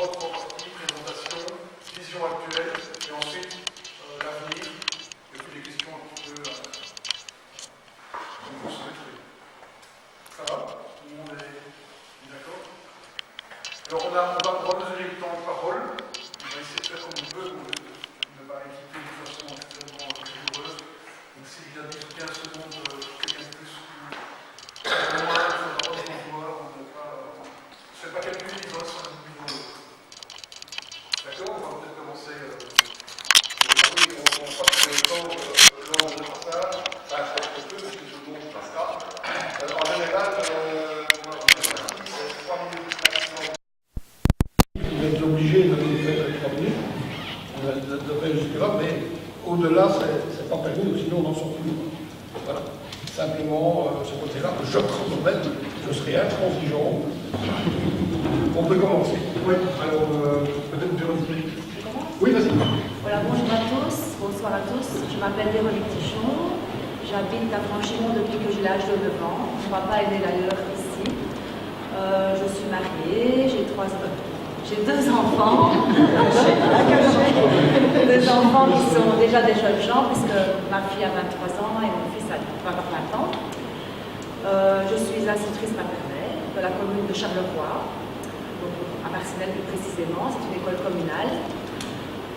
vote, trois parties, présentation, vision actuelle, et ensuite l'avenir, et puis des questions un petit peu comme vous souhaiterez. Ça va? Tout le monde est d'accord? Alors on va mesurer le temps de parole, on va essayer de faire comme on peut, pour ne pas équiper de façon extrêmement rigoureuse. Donc s'il y a 10 ou 15 secondes, quelqu'un de plus ou moins, il faudra pas trop voir, on ne fait pas calculer les autres sur le niveau. D'accord? On va peut-être commencer. Oui, on ne prend pas le temps lors de partage, ça reste peu, parce que tout le monde passe pas. En général, moi, c'est 3 minutes maximum. Vous êtes obligé de les faire 3 minutes, de faire jusque-là, mais au-delà, c'est pas permis, sinon on en sort plus. Voilà. Simplement, ce côté-là, je promets, je serai intransigeant. On peut commencer. Oui, alors peut-être Véronique. Oui, vas-y. Voilà, bonjour à tous, bonsoir à tous. Je m'appelle Véronique Tichon. J'habite à Franchimont depuis que j'ai l'âge de 9 ans. Mon papa est né d'ailleurs ici. Je suis mariée, j'ai 2 enfants. Deux enfants qui sont déjà des jeunes gens, puisque ma fille a 23 ans et mon fils va avoir 20 ans. Je suis institutrice maternelle de la commune de Charleroi, donc à Marcinelle plus précisément, c'est une école communale.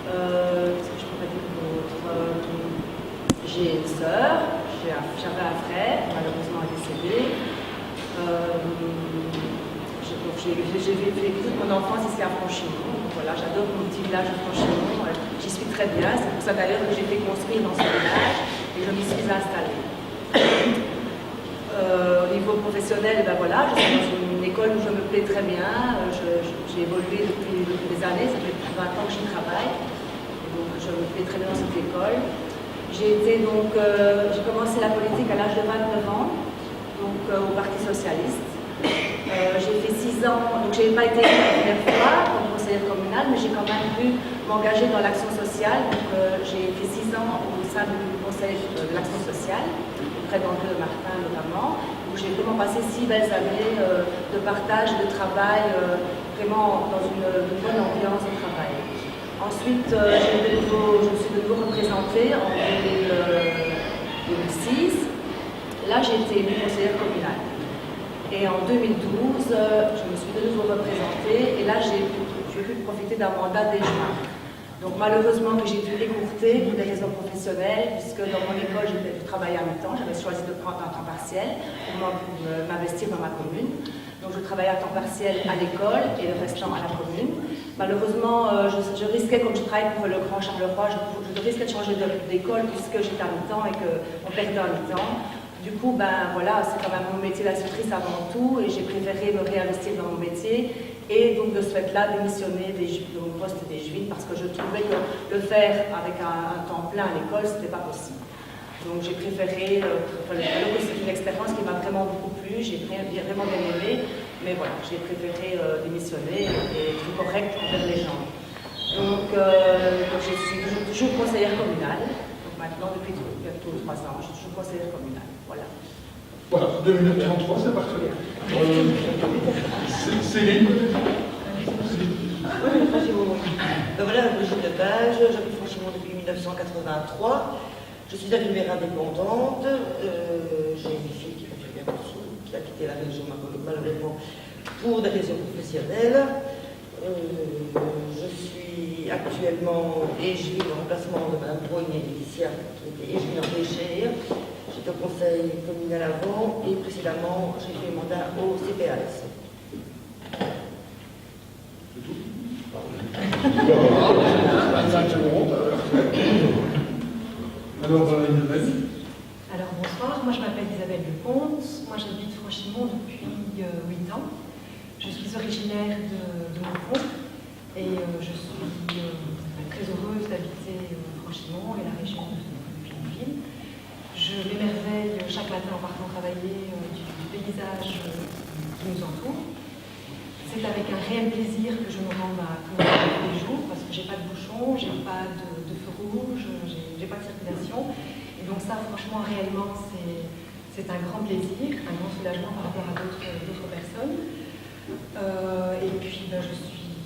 Qu'est-ce que je pourrais dire d'autre? J'ai une sœur, j'avais un frère, malheureusement décédé. J'ai vécu toute mon enfance ici à Franchimont. Voilà, j'adore mon petit village de Franchimont. J'y suis très bien. C'est pour ça d'ailleurs que j'ai fait construire dans ce village et je m'y suis installée. Au niveau professionnel, ben voilà, je suis dans une école où je me plais très bien. J'ai évolué depuis des années. Ça fait plus de 20 ans que j'y travaille. Donc je me plais très bien dans cette école. J'ai commencé la politique à l'âge de 29 ans, donc au Parti Socialiste. J'ai fait 6 ans, donc je n'ai pas été la première fois comme conseillère communale, mais j'ai quand même pu m'engager dans l'action sociale. Donc j'ai fait 6 ans au sein du conseil de l'action sociale, auprès d'André de Martin notamment, où j'ai vraiment passé 6 belles années de partage, de travail, vraiment dans une bonne ambiance de travail. Ensuite, je me suis de nouveau représentée en 2006. Là, j'ai été élue conseillère communale. Et en 2012, je me suis de nouveau représentée et là, j'ai pu profiter d'un mandat d'échec. Donc malheureusement que j'ai dû écourter pour des raisons professionnelles, puisque dans mon école, je travaillais à mi-temps, j'avais choisi de prendre un temps partiel pour m'investir dans ma commune. Donc je travaillais à temps partiel à l'école et le restant à la commune. Malheureusement, je risquais, comme je travaille pour le Grand Charleroi, je risquais de changer d'école puisque j'étais à mi-temps et qu'on perdait un mi-temps. Du coup, ben voilà, c'est quand même mon métier d'institutrice avant tout et j'ai préféré me réinvestir dans mon métier et donc de ce fait-là démissionner de mon poste des Juifs parce que je trouvais que le faire avec un temps plein à l'école, c'était pas possible. Donc j'ai préféré, c'est une expérience qui m'a vraiment beaucoup plu, j'ai vraiment bien aimé, mais voilà, j'ai préféré démissionner et être correcte envers les gens. Donc je suis toujours conseillère communale. Maintenant, depuis bientôt 3 ans, je suis toujours conseillère communale. Voilà. Voilà, 2 minutes 33, c'est parfait. Céline. Oui, Franchimont. Voilà, Brigitte Lepage, j'habite Franchimont depuis 1983. Je suis infirmière indépendante. J'ai une fille qui fait bien aussi, qui a quitté la région malheureusement pour des raisons professionnelles. Je suis actuellement égine en remplacement de Mme Brognier et Laetitia, qui était égine en Péchère. J'étais au conseil communal avant et précédemment j'ai fait mandat au CPAS. C'est tout. 25 secondes. Alors, Isabelle. Alors bonsoir, moi je m'appelle Isabelle Lecomte, moi j'habite Franchimont depuis 8 ans. Je suis originaire de Mâcon et je suis très heureuse d'habiter Franchimont et la région de Philippines. Je m'émerveille chaque matin en partant travailler du paysage qui nous entoure. C'est avec un réel plaisir que je me rends à Courbevoie tous les jours parce que j'ai pas de bouchon, j'ai pas de feu rouge, j'ai pas de circulation. Et donc ça, franchement, réellement, c'est un grand plaisir, un grand soulagement par rapport à d'autres personnes. Et puis, je suis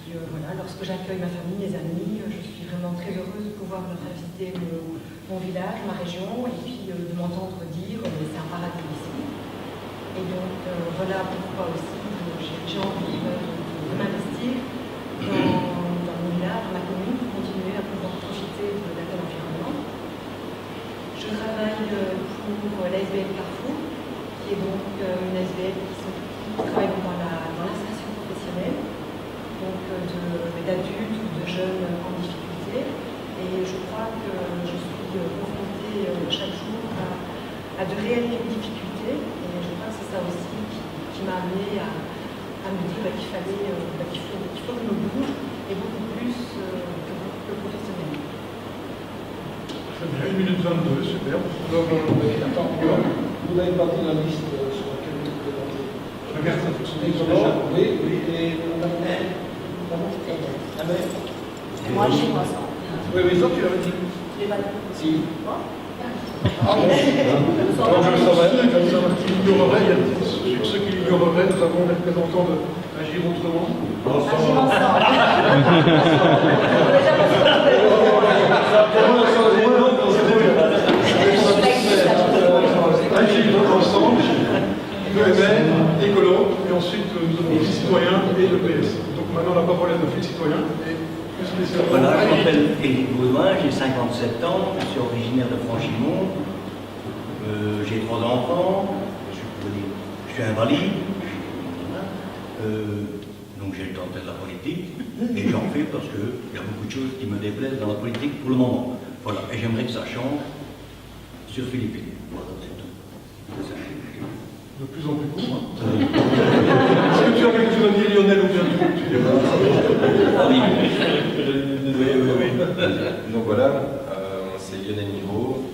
puis voilà, lorsque j'accueille ma famille, mes amis, je suis vraiment très heureuse de pouvoir leur faire visiter mon village, ma région, et puis de m'entendre dire mais c'est un paradis ici. Et donc voilà pourquoi aussi j'ai envie de m'investir dans mon village, dans ma commune, pour continuer à pouvoir profiter de la belle environnement. Je travaille pour l'ASBL Carrefour, qui est donc une ASBL qui travaille dans l'insertion professionnelle, donc d'adultes ou de jeunes en difficulté. Et je crois que je suis confrontée chaque jour à de réelles difficultés. Et je crois que c'est ça aussi qui m'a amenée à me dire qu'il faut que nous bouge, et beaucoup plus que le professionnel. Très bien, 1 minute 22, super. Attends, vous n'avez pas dit la liste sur laquelle vous présentez. Je regarde ça tout de suite. Oui, et on a Moi, chez moi, ça. Oui, mais ça, tu l'avais dit. Je l'ai pas dit. Si. Ah bon. Alors, je le savais, comme ça, qui l'ignorerait, sur ceux qui l'ignoreraient, nous avons les représentants de Agir Autrement. Agir ensemble. Agir ensemble, EMN, écolo, et ensuite nous avons les citoyens et le PS. Donc maintenant la parole est de les citoyens et plus spécialement. Voilà, je m'appelle Éric Baudouin, j'ai 57 ans, je suis originaire de Franchimont, j'ai 3 enfants, je suis invalide, donc j'ai le temps de faire de la politique, et j'en fais parce qu'il y a beaucoup de choses qui me déplaisent dans la politique pour le moment. Voilà, et j'aimerais que ça change sur Philippines. Voilà, c'est tout. C'est ça. De plus en plus court. Est-ce que tu as quelque chose à dire, Lionel, ou bien tu diras? Ah oui. Oui. Donc voilà, c'est Lionel Niveau.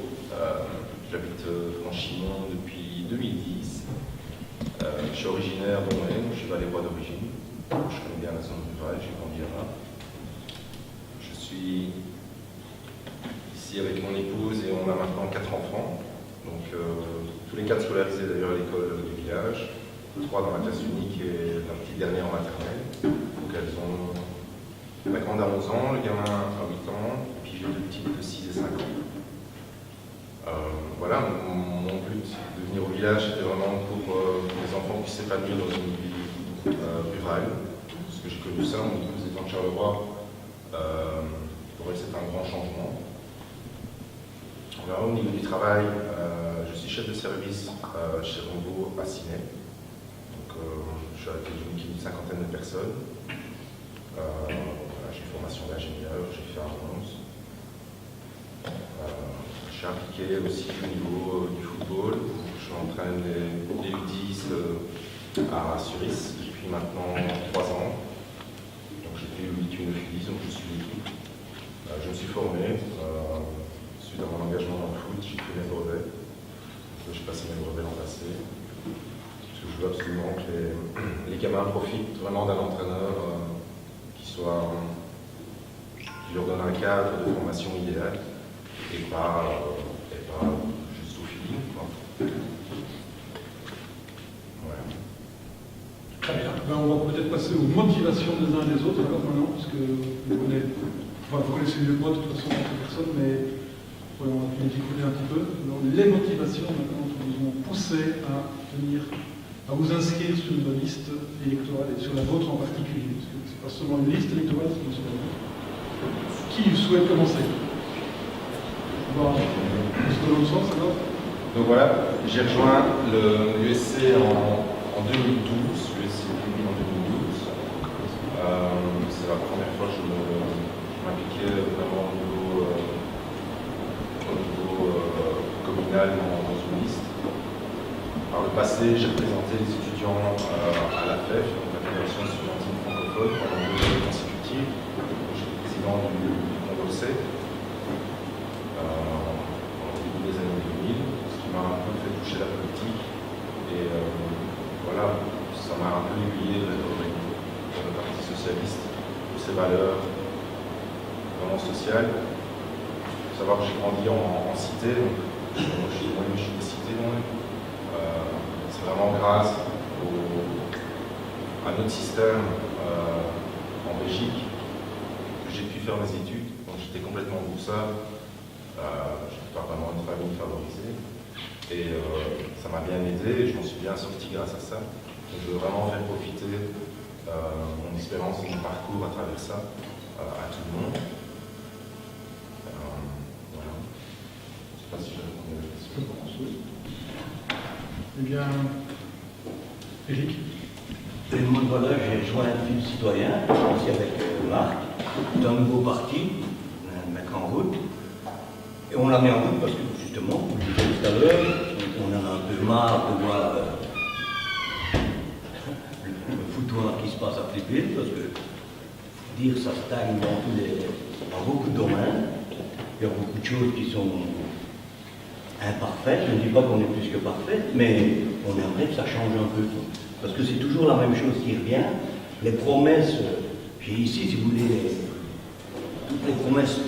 J'habite Franchimont depuis 2010. Je suis originaire d'Onnet, je suis valérois d'origine. Je connais bien la zone rurale, j'ai grandi là-bas. Je suis ici avec mon épouse et on a maintenant 4 enfants. Donc tous les 4 scolarisés d'ailleurs à l'école du village. 3 dans la classe unique et la petite dernière en maternelle. Donc elles ont la grande à 11 ans, le gamin à 8 ans, et puis j'ai 2 petites de 6 et 5 ans. Voilà, mon but de venir au village, c'était vraiment pour que les enfants puissent s'épanouir dans une vie rurale. Parce que j'ai connu ça, mon épouse étant de Charleroi, pour elle c'est un grand changement. Voilà, au niveau du travail, je suis chef de service chez Rombaud à Ciney. Donc je suis avec une équipe d'une 50aine de personnes. Voilà, j'ai une formation d'ingénieur, j'ai fait un 11. Je suis impliqué aussi au niveau du football. Je entraîne les U10 à Suris depuis maintenant 3 ans. Donc j'ai fait U8, U9, U10, donc je suis l'équipe. Je me suis formé. Suite à mon engagement dans le foot, j'ai pris mes brevets. J'ai passé mes brevets l'an passé. Parce que je veux absolument que les gamins profitent vraiment d'un entraîneur qui leur donne un cadre de formation idéal. Et pas juste au feeling, quoi. Voilà. Très bien. Ben, on va peut-être passer aux motivations des uns et des autres alors maintenant, parce que vous connaissez mieux que moi de toute façon cette personne, mais on va les découvrir un petit peu. Alors, les motivations maintenant qui vous ont poussé à vous inscrire sur une liste électorale et sur la vôtre en particulier, parce que c'est pas seulement une liste électorale, c'est sur la vôtre. Qui souhaite commencer? Donc voilà, j'ai rejoint l'USC en 2012, l'USC en 2012. C'est la première fois que je m'impliquais vraiment au niveau communal dans une liste. Par le passé, j'ai représenté les étudiants à la FEF, donc la Fédération Estudiantine Francophone, pendant 2 années consécutives. J'étais président du Condorcet. Des années 2000, ce qui m'a un peu fait toucher la politique et voilà, ça m'a un peu aiguillé dans le Parti Socialiste, pour ses valeurs vraiment sociales. Il faut savoir que j'ai grandi en cité, donc je suis de cité. C'est vraiment grâce à notre système en Belgique j'ai pu faire mes études, donc j'étais complètement boussable, je n'étais pas vraiment une famille favorisée, et ça m'a bien aidé, et je m'en suis bien sorti grâce à ça. Donc, je veux vraiment faire profiter mon expérience et mon parcours à travers ça à tout le monde. Voilà. Je ne sais pas si j'ai répondu à la question. Eh bien, Éric. Et moi, voilà, j'ai joint un film citoyen, aussi avec Marc, d'un nouveau parti, on a mettre en route. Et on l'a mis en route parce que, justement, comme je disais tout à l'heure, on en a un peu marre de voir le foutoir qui se passe à Flipil, parce que, dire ça stagne dans beaucoup de domaines. Il y a beaucoup de choses qui sont imparfaites. Je ne dis pas qu'on est plus que parfait, mais on aimerait que ça change un peu. Parce que c'est toujours la même chose qui revient. Les promesses, j'ai ici, si vous voulez, toutes les promesses de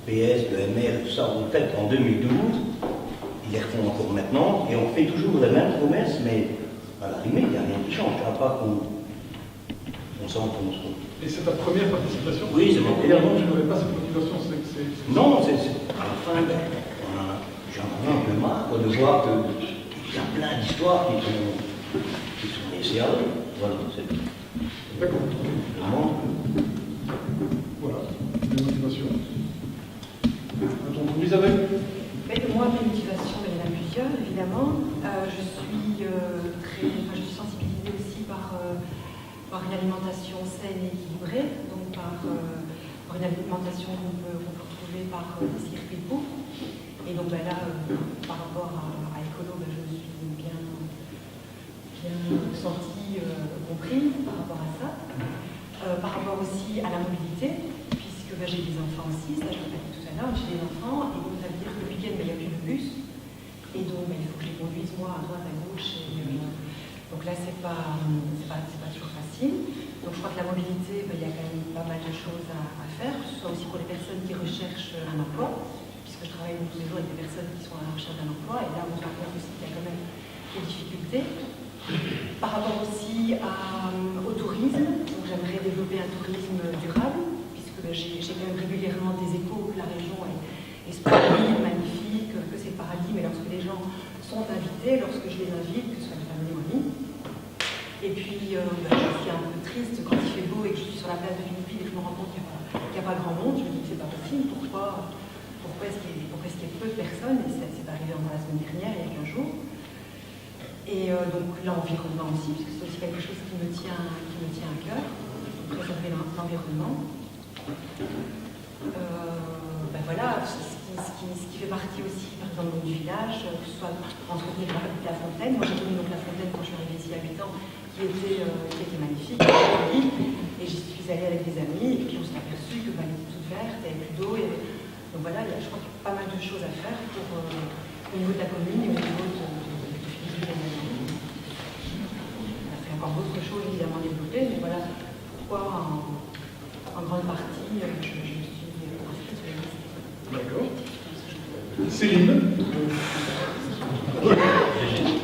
PS, de MR, tout ça, on fait en 2012, ils les refont encore maintenant, et on fait toujours les mêmes promesses, mais à la limite, il n'y a rien qui change, à part qu'on s'enfonce. Et c'est ta première participation? Oui, c'est ma première. Non, tu n'avais pas cette motivation, Non, c'est à la fin, j'en ai un peu marre de voir qu'il y a plein d'histoires qui sont laissées à eux. Voilà, c'est tout. D'accord. Vraiment. Voilà, les motivations. Donc, Isabelle? Moi, mes motivations, il y en a plusieurs, évidemment. Je suis sensibilisée aussi par une alimentation saine et équilibrée, donc par une alimentation qu'on peut retrouver par des circuits de bouffe. Et donc là, par rapport à Écolo, je me suis bien sentie compris par rapport à ça. Par rapport aussi à la mobilité, puisque j'ai des enfants aussi, ça je l'ai dit tout à l'heure, j'ai des enfants, et donc ça veut dire que le week-end, il n'y a plus de bus, et donc il faut que je les conduise moi à droite, à gauche, et donc là c'est pas toujours facile. Donc je crois que la mobilité, il y a quand même pas mal de choses à faire, que ce soit aussi pour les personnes qui recherchent un emploi, puisque je travaille tous les jours avec des personnes qui sont à la recherche d'un emploi, et là on se rend compte aussi qu'il y a quand même des difficultés. Par rapport aussi au tourisme, donc j'aimerais développer un tourisme durable, puisque j'ai quand même régulièrement des échos que la région est splendide, magnifique, que c'est le paradis, mais lorsque les gens sont invités, lorsque je les invite, que ce soit des familles ou amis. Et puis je suis un peu triste quand il fait beau et que je suis sur la place de Philippines et que je me rends compte qu'il n'y a pas grand monde. Je me dis que c'est pas possible, pourquoi est-ce qu'il y a peu de personnes, et c'est arrivé la semaine dernière, il y a 15 jours. Et donc l'environnement aussi, parce que c'est aussi quelque chose qui me tient à cœur, préserver l'environnement. Voilà, ce qui fait partie aussi, par exemple, du village, que ce soit entretenir la fontaine. Moi j'ai connu donc la fontaine quand je suis arrivée ici à 8 ans, qui était magnifique, et j'y suis allée avec des amis, et puis on s'est aperçu que elle était toute verte, il n'y avait plus d'eau. Donc voilà, je crois qu'il y a pas mal de choses à faire au niveau de la commune et au niveau de on a fait encore d'autres choses évidemment développées, mais voilà pourquoi en grande partie je me suis inscrite sur les listes. D'accord. Céline?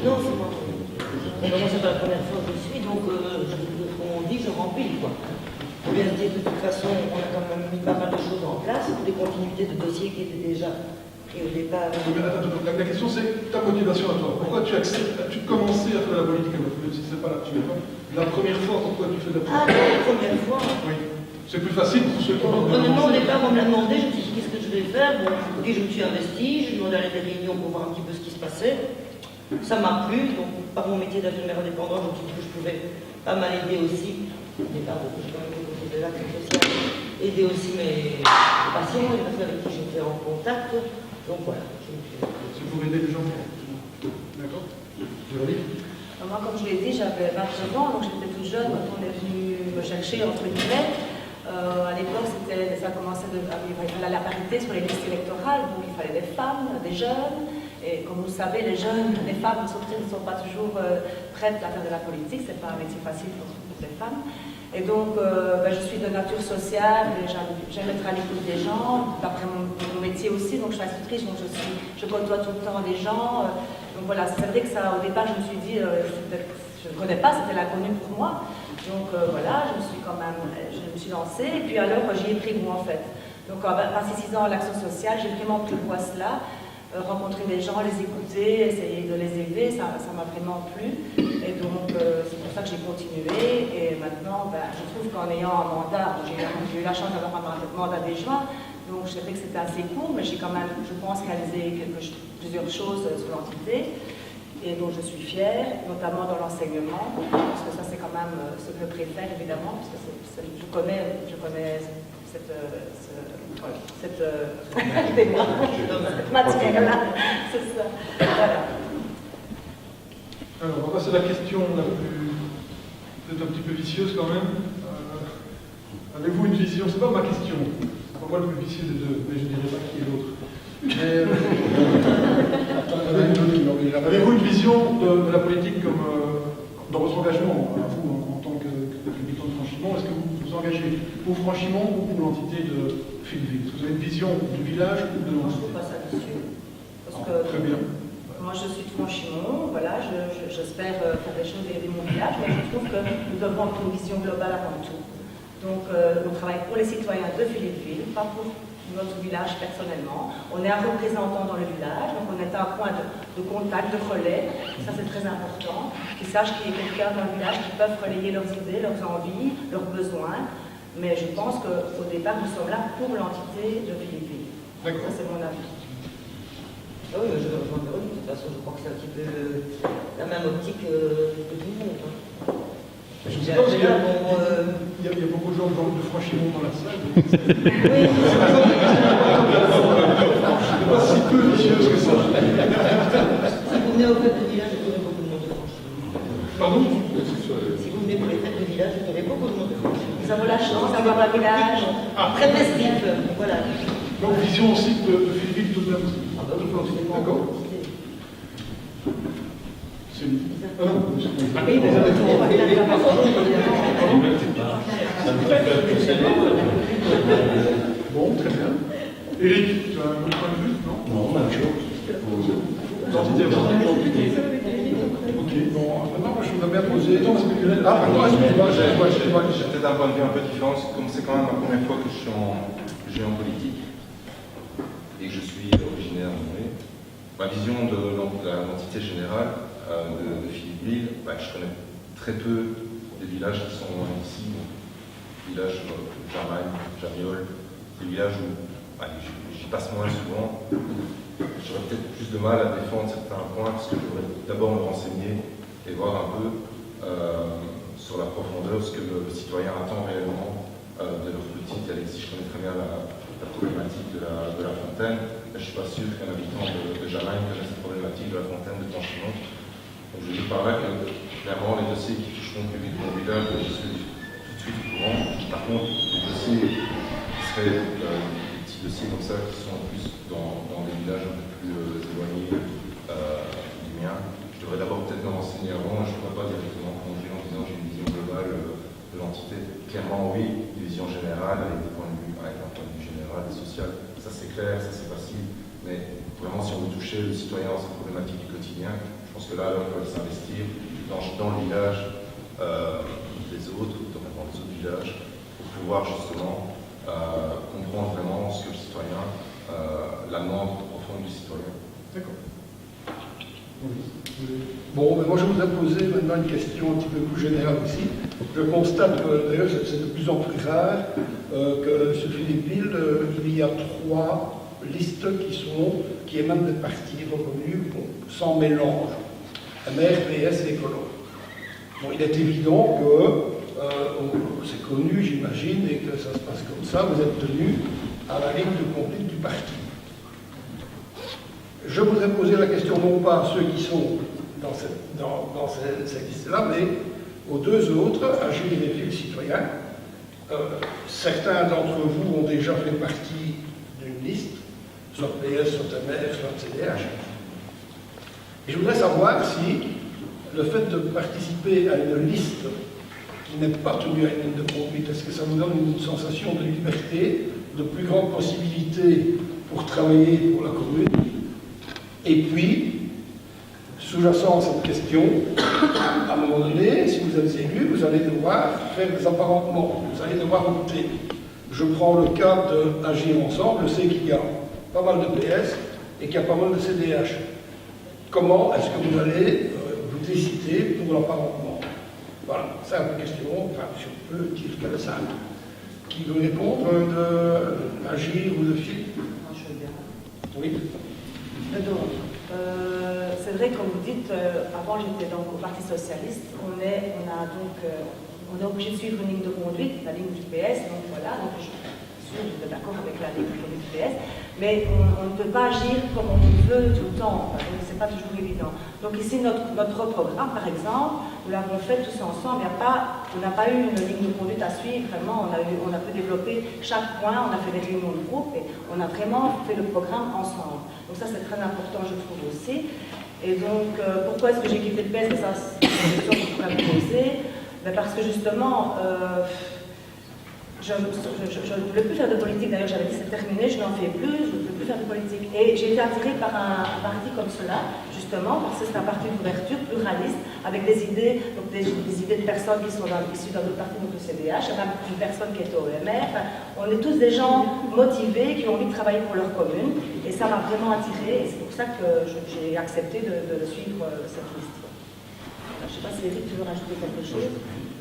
Non, c'est moi. Moi, c'est pas la première fois que je suis, donc comme on dit, je remplis quoi. Il faut bien se dire que de toute façon, on a quand même mis pas mal de choses en place, des continuités de dossiers qui étaient déjà pris au départ. La question c'est ta motivation à toi. Pourquoi tu acceptes, as-tu commencé à faire la politique, même si c'est pas la première fois, pourquoi tu fais de la politique? Ah, la première fois. Oui. C'est plus facile pour ceux qui ont Honnêtement, au départ, on me l'a demandé, je me suis dit qu'est-ce que je vais faire. Bon, ok, je me suis investie, j'ai demandé à aller à des réunions pour voir un petit peu ce qui se passait. Ça m'a plu, donc par mon métier d'infirmière indépendant, je me suis dit que je pouvais pas mal aider aussi. Au départ, j'ai quand même côté de l'action sociale, aider aussi mes patients, les personnes avec qui j'étais en contact. Donc voilà. C'est pour aider les gens. D'accord. Moi, comme je l'ai dit, j'avais 29 ans, donc j'étais toute jeune quand on est venu me chercher, entre guillemets. À l'époque, ça commençait la parité sur les listes électorales, donc il fallait des femmes, des jeunes. Et comme vous le savez, les jeunes, les femmes surtout ne sont pas toujours prêtes à faire de la politique, c'est pas un métier facile pour les femmes. Et donc, je suis de nature sociale, j'aime être à l'écoute des gens, d'après mon métier aussi, donc je suis institutrice, donc je côtoie tout le temps des gens. Donc voilà, c'est vrai que ça, au départ, je me suis dit, je ne connais pas, c'était l'inconnu pour moi. Donc voilà, je me suis suis lancée, et puis alors j'y ai pris goût en fait. Donc en passé 6 ans à l'action sociale, j'ai vraiment pris goût à cela, rencontrer des gens, les écouter, essayer de les aider, ça m'a vraiment plu. Et donc c'est pour ça que j'ai continué, et maintenant je trouve qu'en ayant un mandat, j'ai eu la chance d'avoir un mandat adjoint, donc je dirais que c'était assez court, mais j'ai quand même, je pense, réalisé plusieurs choses sur l'entité. Et dont je suis fière, notamment dans l'enseignement, parce que ça c'est quand même ce que je préfère évidemment, parce que je connais cette matière-là, c'est ça. Voilà. Alors, on va passer à la question la plus, peut-être un petit peu vicieuse quand même. Avez-vous une vision? C'est pas ma question. C'est pas moi le plus vicieux des deux, mais je ne dirais pas qui est l'autre. Avez-vous une vision de la politique comme dans votre engagement, vous en tant que militant de Franchimont? Est-ce que vous vous engagez pour Franchimont ou pour l'entité de Phillyville? Est-ce que vous avez une vision du village ou de l'entité? Je ne trouve pas ça vicieux. Parce que très bien. moi je suis de Franchimont, voilà, j'espère faire des choses et aider mon village, mais je trouve que nous devons avoir une vision globale avant tout. Donc on travaille pour les citoyens de Phillyville, pas pour notre village personnellement. On est un représentant dans le village, donc on est un point de contact, de relais. Ça c'est très important. Qu'ils sachent qu'il y a quelqu'un dans le village qui peuvent relayer leurs idées, leurs envies, leurs besoins. Mais je pense qu'au départ, nous sommes là pour l'entité de Phillyville. Ça c'est mon avis. Ah oui, je rejoins Véronique. De toute façon, je crois que c'est un petit peu la même optique que tout le monde. Je sais pas, parce qu'il y a beaucoup de gens de Franchimont dans la salle. Oui, c'est pas si peu vicieuse que ça. Si vous venez au fête de village, vous aurez beaucoup de monde de Franchimont. Pardon? Si vous venez pour les fêtes de village, vous aurez beaucoup de monde de Franchimont. Nous avons la chance d'avoir un village très festif. Voilà. Donc, vision aussi de Phillyville tout de même. Ah bah oui, d'accord. Ah non, bon, très bien. Éric, tu as un autre point de vue, non? Non, même chose. L'entité. Ok, bon, maintenant, je voudrais bien poser. Ah, pardon, excusez-moi, j'ai peut-être un point de vue un peu différent, comme c'est quand même la première fois que je suis en politique et que je suis originaire de Noué. Ma vision de l'entité générale de Phillyville, je connais très peu des villages qui sont loin d'ici, villages comme Jamagne, Jamiol, des villages où j'y passe moins souvent. J'aurais peut-être plus de mal à défendre certains points parce que je voudrais d'abord me renseigner et voir un peu sur la profondeur ce que le citoyen attend réellement de leur petite. Alexis, je connais très bien la problématique de la fontaine, mais je ne suis pas sûr qu'un habitant de Jamagne connaisse la problématique de la fontaine de Franchimont. Donc je dis par là que clairement les dossiers qui toucheront le public de mon village, je suis tout de suite au courant. Par contre, les dossiers qui seraient des petits dossiers comme ça, qui sont en plus dans des villages un peu plus éloignés du mien, je devrais d'abord peut-être me renseigner avant. Je ne pourrais pas directement conduire en disant j'ai une vision globale de l'entité. Clairement, oui, une vision générale avec un point de vue général et social. Ça c'est clair, ça c'est facile. Mais vraiment, si on veut toucher le citoyen dans sa problématique du quotidien, je pense que là, il faut s'investir dans le village des autres, dans les autres villages, pour pouvoir justement comprendre vraiment ce que le citoyen, la demande profonde du citoyen. D'accord. Bon, mais moi je voudrais poser maintenant une question un petit peu plus générale aussi. Je constate que d'ailleurs c'est de plus en plus rare que sur Phillyville, il y a 3 listes qui émanent des partis reconnus, sans mélange. MR, PS et Écolo. Bon, il est évident que, c'est connu j'imagine, et que ça se passe comme ça, vous êtes tenu à la ligne de conduite du parti. Je voudrais poser la question non pas à ceux qui sont dans cette liste-là, mais aux 2 autres, à Jules et Phil citoyens. Certains d'entre vous ont déjà fait partie d'une liste, soit PS, soit MR, soit CDH. Et je voudrais savoir si le fait de participer à une liste qui n'est pas tenue à une ligne de conduite, est-ce que ça vous donne une sensation de liberté, de plus grande possibilité pour travailler pour la commune? Et puis, sous-jacent à cette question, à un moment donné, si vous êtes élu, vous allez devoir faire des apparentements, vous allez devoir opter. Je prends le cas d'Agir Ensemble, je sais qu'il y a pas mal de PS et qu'il y a pas mal de CDH. Comment est-ce que vous allez vous décider pour l'apparentement? Voilà, c'est une question, enfin, si on peut dire qu'elle est simple. Qui veut répondre d'Agir ou de Philippe? Moi, je veux bien. Oui. Donc, c'est vrai, comme vous dites, avant j'étais donc au Parti Socialiste, on est obligé de suivre une ligne de conduite, la ligne du PS, donc voilà, donc je suis d'accord avec la ligne de conduite du PS, mais on ne peut pas agir comme on veut tout le temps, donc c'est pas toujours évident. Donc ici, notre programme, par exemple, nous l'avons fait tous ensemble, on n'a pas eu une ligne de conduite à suivre, vraiment, on a pu développer chaque point, on a fait des réunions de groupe, et on a vraiment fait le programme ensemble. Donc ça, c'est très important, je trouve aussi. Et donc, pourquoi est-ce que j'ai quitté le PS? Ça, c'est une question que je pourrais me poser. Ben parce que justement, je ne voulais plus faire de politique. D'ailleurs, j'avais dit c'est terminé, je n'en fais plus, je ne veux plus faire de politique. Et j'ai été attirée par un parti comme cela, justement, parce que c'est un parti d'ouverture, pluraliste, avec des idées, donc des idées de personnes qui sont issues dans d'autres partis, donc le CDH, et même une personne qui est au OMR. Enfin, on est tous des gens motivés, qui ont envie de travailler pour leur commune, et ça m'a vraiment attirée, et c'est pour ça que j'ai accepté de suivre cette liste. Je ne sais pas si Eric, tu veux rajouter quelque chose.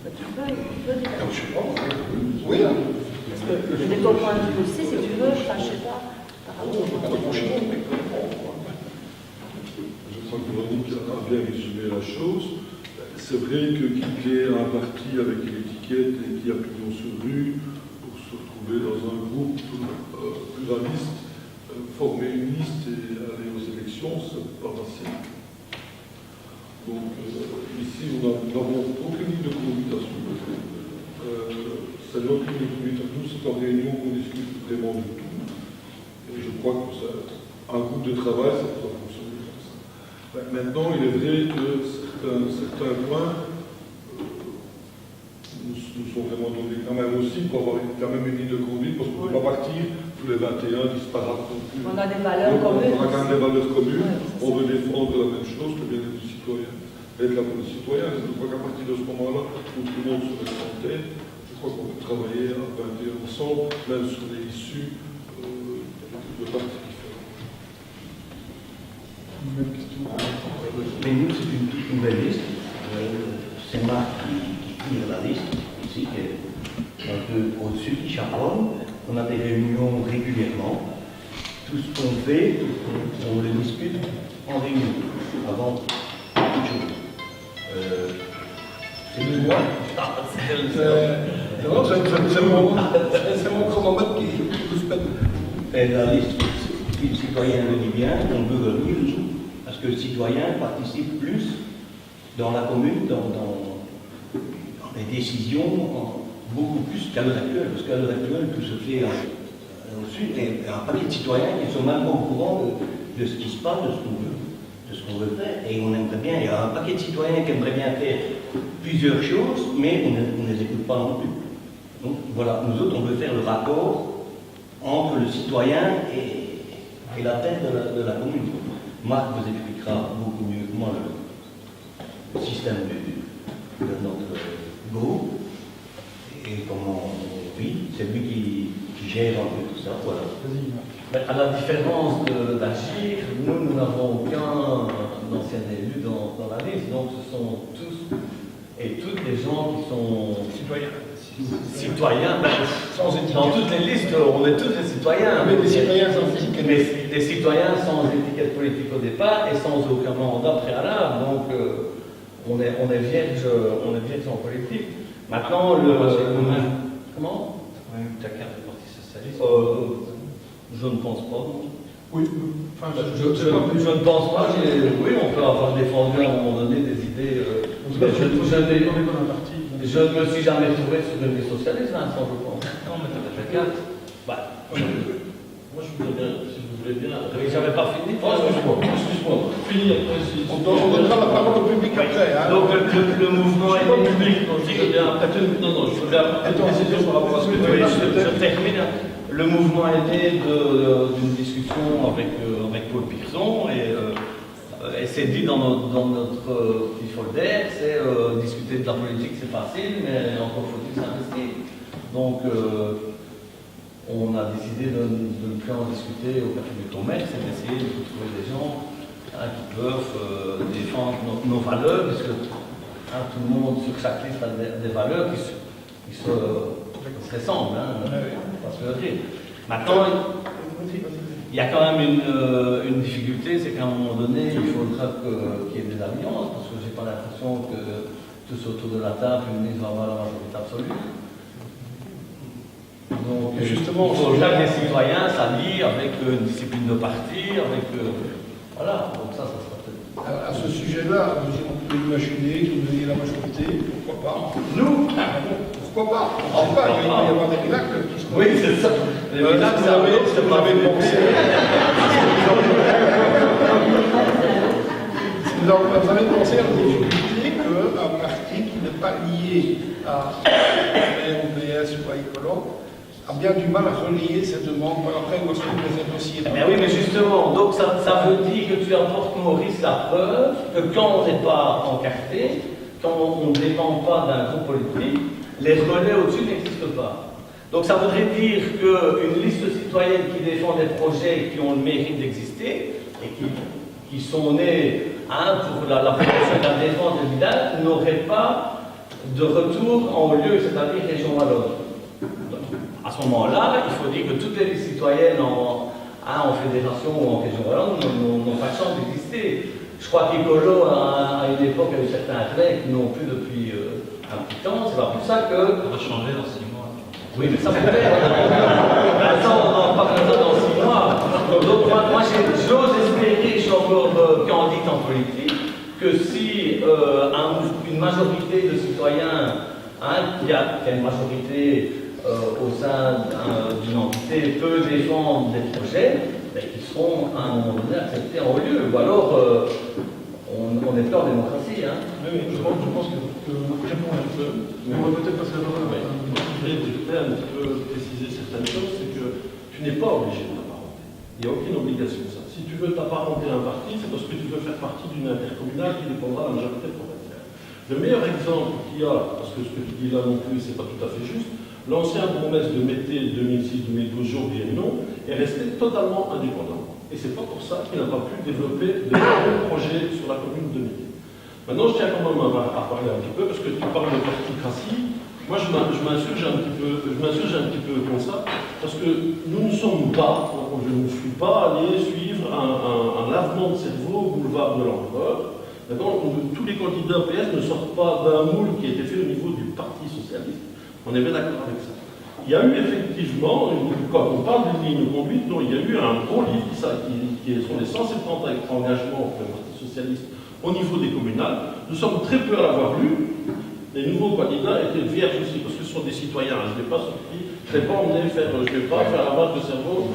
Tu peux dire quelque chose. Oui. Parce que je vais ton point de vue aussi, si tu veux, enfin, je ne sais pas. Je crois que Véronique a bien résumé la chose. C'est vrai que quitter un parti avec une étiquette et qui a pignon sur rue pour se retrouver dans un groupe pluraliste, former une liste et aller aux élections, c'est pas facile. Donc ici, nous n'avons aucune ligne de conduite à suivre. C'est notre ligne de conduite à nous, c'est en réunion qu'on discute vraiment de tout. Et je crois que un groupe de travail, ça pourra fonctionner comme ça. Maintenant, il est vrai que certains points nous sont vraiment donnés quand même aussi pour avoir quand même une ligne de conduite, parce qu'on ne peut pas partir tous les 21 disparates non plus. On a des valeurs communes. On a quand même des valeurs communes, Ouais, on veut défendre la même chose, le bien-être du citoyen. Être là pour le citoyen, je crois qu'à partir de ce moment-là, où tout le monde se met en tête, je crois qu'on peut travailler à 21 ensemble, même sur les issues de partis différents. Même question. Mais nous, c'est une toute nouvelle liste. C'est Marc qui tire la liste, ici, qui est un peu au-dessus, qui chaperonne. On a des réunions régulièrement. Tout ce qu'on fait, on le discute en réunion, avant toute chose. C'est le moi. C'est mon chronomètre qui vous pète. Et la liste, si le citoyen le dit bien, on veut revenir dessus. Parce que le citoyen participe plus dans la commune, dans les décisions, beaucoup plus qu'à l'heure actuelle. Parce qu'à l'heure actuelle, tout se fait au-dessus. Et un paquet de citoyens qui ne sont même pas au courant de ce qui se passe, de ce qu'on veut faire. Et on aimerait bien, il y a un paquet de citoyens qui aimeraient bien faire plusieurs choses, mais on ne les écoute pas non plus. Donc voilà, nous autres, on veut faire le raccord entre le citoyen et la tête de la commune. Marc vous expliquera beaucoup mieux que moi le système de notre groupe et comment, oui, c'est lui qui gère un peu tout ça. Voilà. À la différence d'Agir, nous n'avons aucun ancien élu dans la liste, donc ce sont tous et toutes les gens qui sont citoyens. Dans toutes les listes, on est tous des citoyens. Mais des citoyens sans étiquette. Mais des citoyens sans étiquette politique au départ et sans aucun mandat préalable. Donc on est vierge en politique. Maintenant, comment? Ta carte de Parti Socialiste. Je ne pense pas. Oui, enfin, Je ne pense pas. Oui, on peut avoir défendu à un moment donné des idées. Je ne me suis jamais trouvé sur une liste socialiste, Vincent, je pense. Non, mais tu as ta carte. Moi, je voudrais bien, si vous voulez bien. J'avais pas fini. Excuse-moi. Fini après. on donnera la parole au public après. Hein. Donc, le mouvement est public. Non, je voudrais apporter une précision par rapport à ce que tu Oui, as dit. je termine. Le mouvement est né d'une discussion avec Paul Pirson et et c'est dit dans notre petit folder, c'est discuter de la politique c'est facile, mais encore faut-il s'investir. Donc on a décidé de ne plus en discuter au café du commerce et d'essayer de trouver des gens qui peuvent défendre nos valeurs, parce que tout le monde sur chaque liste a des valeurs qui se ressemblent, pas se leurrer. Maintenant, il y a quand même une difficulté, c'est qu'à un moment donné, il faudra qu'il y ait des alliances, parce que j'ai pas l'impression que tous autour de la table, une liste va avoir la majorité absolue. Donc, justement, il faut que les citoyens s'allient avec une discipline de parti, avec... voilà, donc ça sera peut-être... À ce sujet-là, on peut imaginer que vous ayez la majorité, pourquoi pas. Nous, pourquoi pas. On ne sait pas, il va y avoir des miracles qui se Oui, c'est ça. Les miracles, vous avez pensé. Vous avez pensé à la difficulté qu'un parti qui n'est pas lié à ROPS ou à Écolon a bien du mal à relier cette demande par après où est-ce qu'on les a dossiers. Oui, mais justement, donc ça veut dire que tu apportes Maurice la preuve que quand on n'est pas encarté, quand on ne dépend pas d'un groupe politique, les relais au-dessus n'existent pas. Donc ça voudrait dire qu'une liste citoyenne qui défend des projets qui ont le mérite d'exister et qui sont nés pour la promotion de la défense des villages n'aurait pas de retour en haut lieu, c'est-à-dire région wallonne. À ce moment-là, il faut dire que toutes les listes citoyennes en fédération ou en région wallonne n'ont pas de chance d'exister. Je crois qu'Écolo, à une époque, a eu certains traits qui n'ont plus depuis un petit temps. C'est pas pour ça que... Ça va changer dans 6 mois. Oui, mais ça peut être. Attends, on n'en parle pas dans 6 mois. Donc moi j'ose espérer, je suis encore candide en politique, que si une majorité de citoyens qui a une majorité au sein d'une entité peut défendre des projets, qui seront à un moment donné acceptés en haut lieu. Ou alors on est plus en démocratie. Oui, je pense que répond un peu, mais on va peut-être passer à la parole. Je voudrais un petit peu préciser certaines choses, c'est que tu n'es pas obligé de t'apparenter. Il n'y a aucune obligation de ça. Si tu veux t'apparenter à un parti, c'est parce que tu veux faire partie d'une intercommunale qui dépendra de la majorité provinciale. Le meilleur exemple qu'il y a, parce que ce que tu dis là non plus, c'est pas tout à fait juste, l'ancien bourgmestre de Mété 2006-2012, j'ai oublié le nom, est resté totalement indépendant. Et c'est pas pour ça qu'il n'a pas pu développer de gros projets sur la commune de Mété. Maintenant, je tiens quand même à parler un petit peu, parce que tu parles de particratie. Moi, je m'insurge un petit peu comme ça, parce que nous ne sommes pas, je ne suis pas allé suivre un lavement de cerveau au boulevard de l'Empereur. D'accord, tous les candidats PS ne sortent pas d'un moule qui a été fait au niveau du Parti Socialiste. On est bien d'accord avec ça. Il y a eu effectivement, quand on parle d'une ligne de conduite, il y a eu un gros livre qui sont les 170 engagements du Parti Socialiste au niveau des communales. Nous sommes très peu à l'avoir lu. Les nouveaux candidats étaient vierges aussi, parce que ce sont des citoyens. Je ne vais pas sortir, je ne vais pas emmener faire, je ne vais pas faire lavage de cerveau.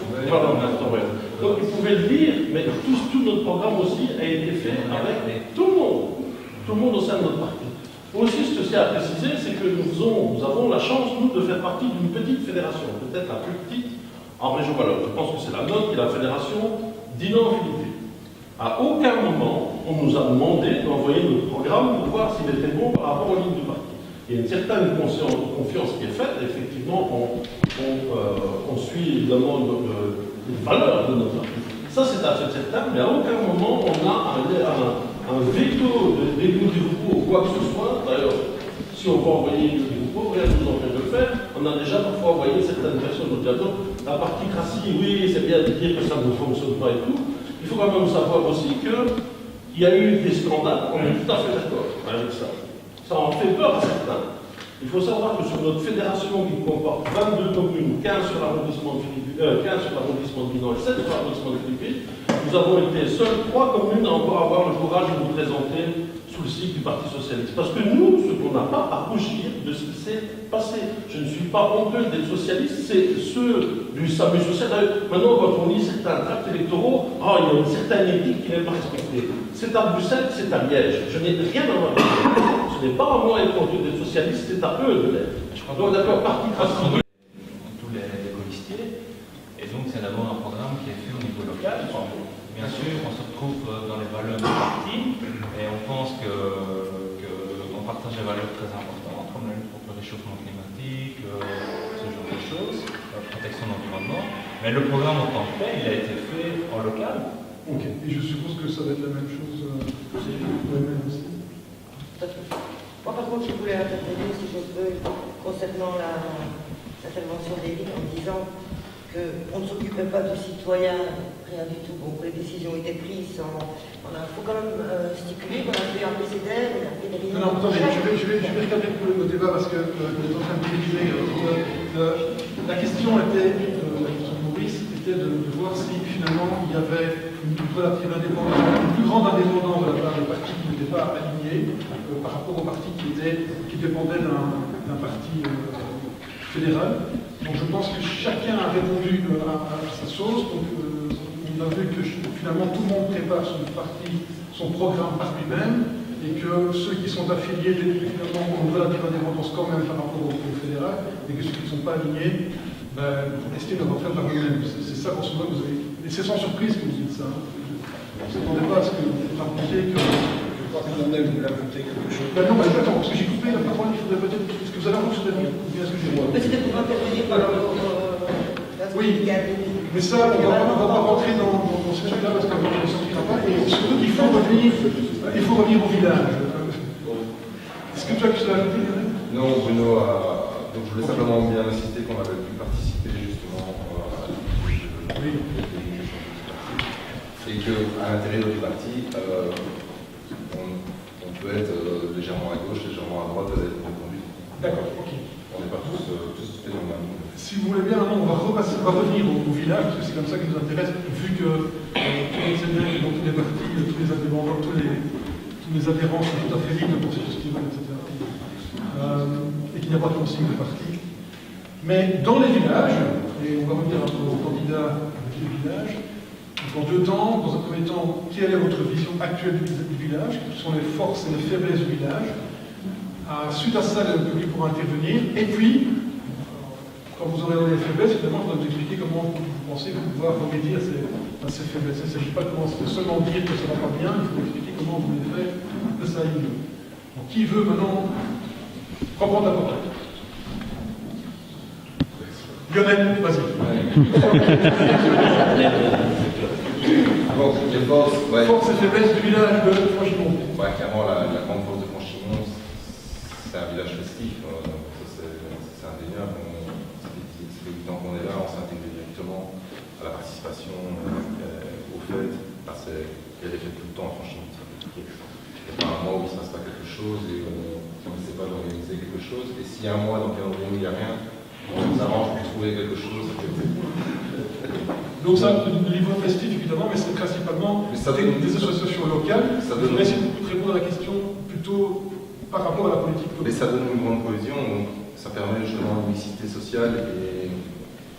Donc vous pouvez le lire, mais tout notre programme aussi a été fait avec tout le monde au sein de notre parti. Aussi, ce que c'est à préciser, c'est que nous avons la chance, nous, de faire partie d'une petite fédération, peut-être la plus petite en région wallonne. Je pense que c'est la nôtre qui est la fédération d'Inan-Philippe. À aucun moment, on nous a demandé d'envoyer notre programme pour voir s'il était bon par rapport aux lignes du parti. Il y a une certaine confiance qui est faite, et effectivement, on suit évidemment les valeurs de notre parti. Ça, c'est assez certain, mais à aucun moment, on a un veto d'élu du groupe ou quoi que ce soit. D'ailleurs, si on peut envoyer du groupe, rien ne nous empêche de le faire. On a déjà parfois envoyé certaines personnes au dialogue. La particratie, oui, c'est bien de dire que ça ne fonctionne pas et tout. Il faut quand même savoir aussi qu'il y a eu des scandales, on est tout à fait d'accord avec ça. Ça en fait peur à certains. Il faut savoir que sur notre fédération qui comporte 22 communes, 15 sur l'arrondissement de Dinan et 7 sur l'arrondissement de Philippine, nous avons été seuls 3 communes à encore avoir le courage de vous présenter sous le signe du Parti Socialiste. Parce que nous, ce qu'on n'a pas à rougir de ce qui s'est passé. Je ne suis pas honteux d'être socialiste, c'est ceux du SAMU social. Maintenant, quand on lit certains tracts électoraux, il y a une certaine éthique qui n'est pas respectée. C'est à Bruxelles, c'est à Liège. Je n'ai rien à voir avec ça. Ce n'est pas à moi d'être honteux d'être socialiste, c'est à eux de l'être. Donc d'accord, parti principal. Tous les colistiers. Et donc, c'est d'abord un programme qui est fait au niveau local. Bien sûr, on se retrouve dans les valeurs du parti et on pense qu'on partage des valeurs très importantes comme la lutte contre le réchauffement climatique, ce genre de choses, la protection de l'environnement. Mais le programme en tant que tel, il a été fait en local. Ok, et je suppose que ça va être la même chose pour les mêmes aussi. Moi, par contre, je voulais intervenir, si je peux, concernant l'intervention d'Éric en disant qu'on ne s'occupait pas du citoyen, rien du tout. Bon, les décisions étaient prises. Il faut quand même stipuler qu'on a fait un PCDR, on a fait des réunions. Non, attendez, je vais regarder le débat parce que vous êtes en train de dériver. La question était, la question de Maurice, était de voir si finalement il y avait une relative indépendance, une plus grande indépendance de la part des partis qui n'étaient pas alignés par rapport aux partis qui dépendaient d'un parti fédéral. Donc je pense que chacun a répondu à sa sauce. Donc on a vu que finalement tout le monde prépare son programme par lui-même et que ceux qui sont affiliés finalement ont une relative indépendance quand même par rapport au fédéral et que ceux qui ne sont pas alignés estiment avoir fait par eux-mêmes. C'est ça qu'en ce moment vous avez. Et c'est sans surprise que vous dites ça. Je ne s'attendais pas à ce que vous racontiez que. Je crois que Lionel voulait ajouter quelque chose. Non, mais attends, parce que j'ai coupé la parole, il faudrait peut-être. Est-ce que vous avez entendu ou bien est-ce que j'ai moi? Mais c'était pour intervenir par rapport oui, mais ça, on ne va pas rentrer dans ce sujet-là parce qu'on ne sortira pas. Et surtout qu'il faut revenir au village. Est-ce que tu as quelque chose à ajouter, Lionel? Non, Bruno, donc je voulais simplement bien insister qu'on avait pu participer justement à la et qu'à l'intérieur du parti, on peut être légèrement à gauche, légèrement à droite de la conduite. D'accord, ok. On n'est pas tous fait dans le même. Si vous voulez bien, on va revenir au village, parce que c'est comme ça qui nous intéresse, vu que tous les élèves, dans tous les partis, tous les indépendants, tous les adhérents sont tout à fait libres de penser ce qu'ils veulent, etc. Et qu'il n'y a pas de consigne de parti. Mais dans les villages, et on va revenir un peu aux candidats des villages, en deux temps, dans un premier temps, quelle est votre vision actuelle du village? Quelles sont les forces et les faiblesses du village? Suite à ça, le public pourra intervenir. Et puis, quand vous aurez les faiblesses, évidemment, je vais vous expliquer comment vous pensez pouvoir remédier à ces faiblesses. Il ne s'agit pas de seulement dire que ça ne va pas bien, il faut expliquer comment vous voulez faire que ça aille mieux. Donc, qui veut maintenant reprendre la parole? Lionel, vas-y. Bon, les forces, ouais. Force et faiblesse du village de Franchimont. Ouais, clairement, la grande force de Franchimont, c'est un village festif. C'est indéniable. C'est évident qu'on est là, on s'est intégré directement à la participation aux fêtes. Parce qu'il y a des fêtes tout le temps à Franchimont. Il n'y a pas un mois où il ne se passe pas quelque chose et on n'essaie pas d'organiser quelque chose. Et s'il y a un mois dans le calendrier où il n'y a rien, on nous arrange pour trouver quelque chose. Donc ça, le niveau festif évidemment, mais c'est principalement des associations locales. Je voudrais essayer de répondre à la question plutôt par rapport à la politique locale. Mais ça donne une grande cohésion, donc ça permet justement une mixité sociale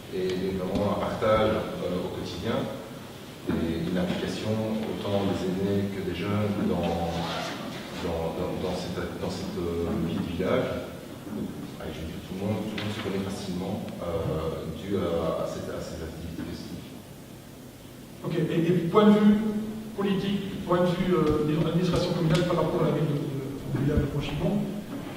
et vraiment un partage au quotidien et une implication autant des aînés que des jeunes dans cette vie du village. Je veux dire, tout le monde se connaît facilement dû à ces activités festives. Ok, et point de vue politique, point de vue disons, administration communale par rapport à la ville du village de Franchimont,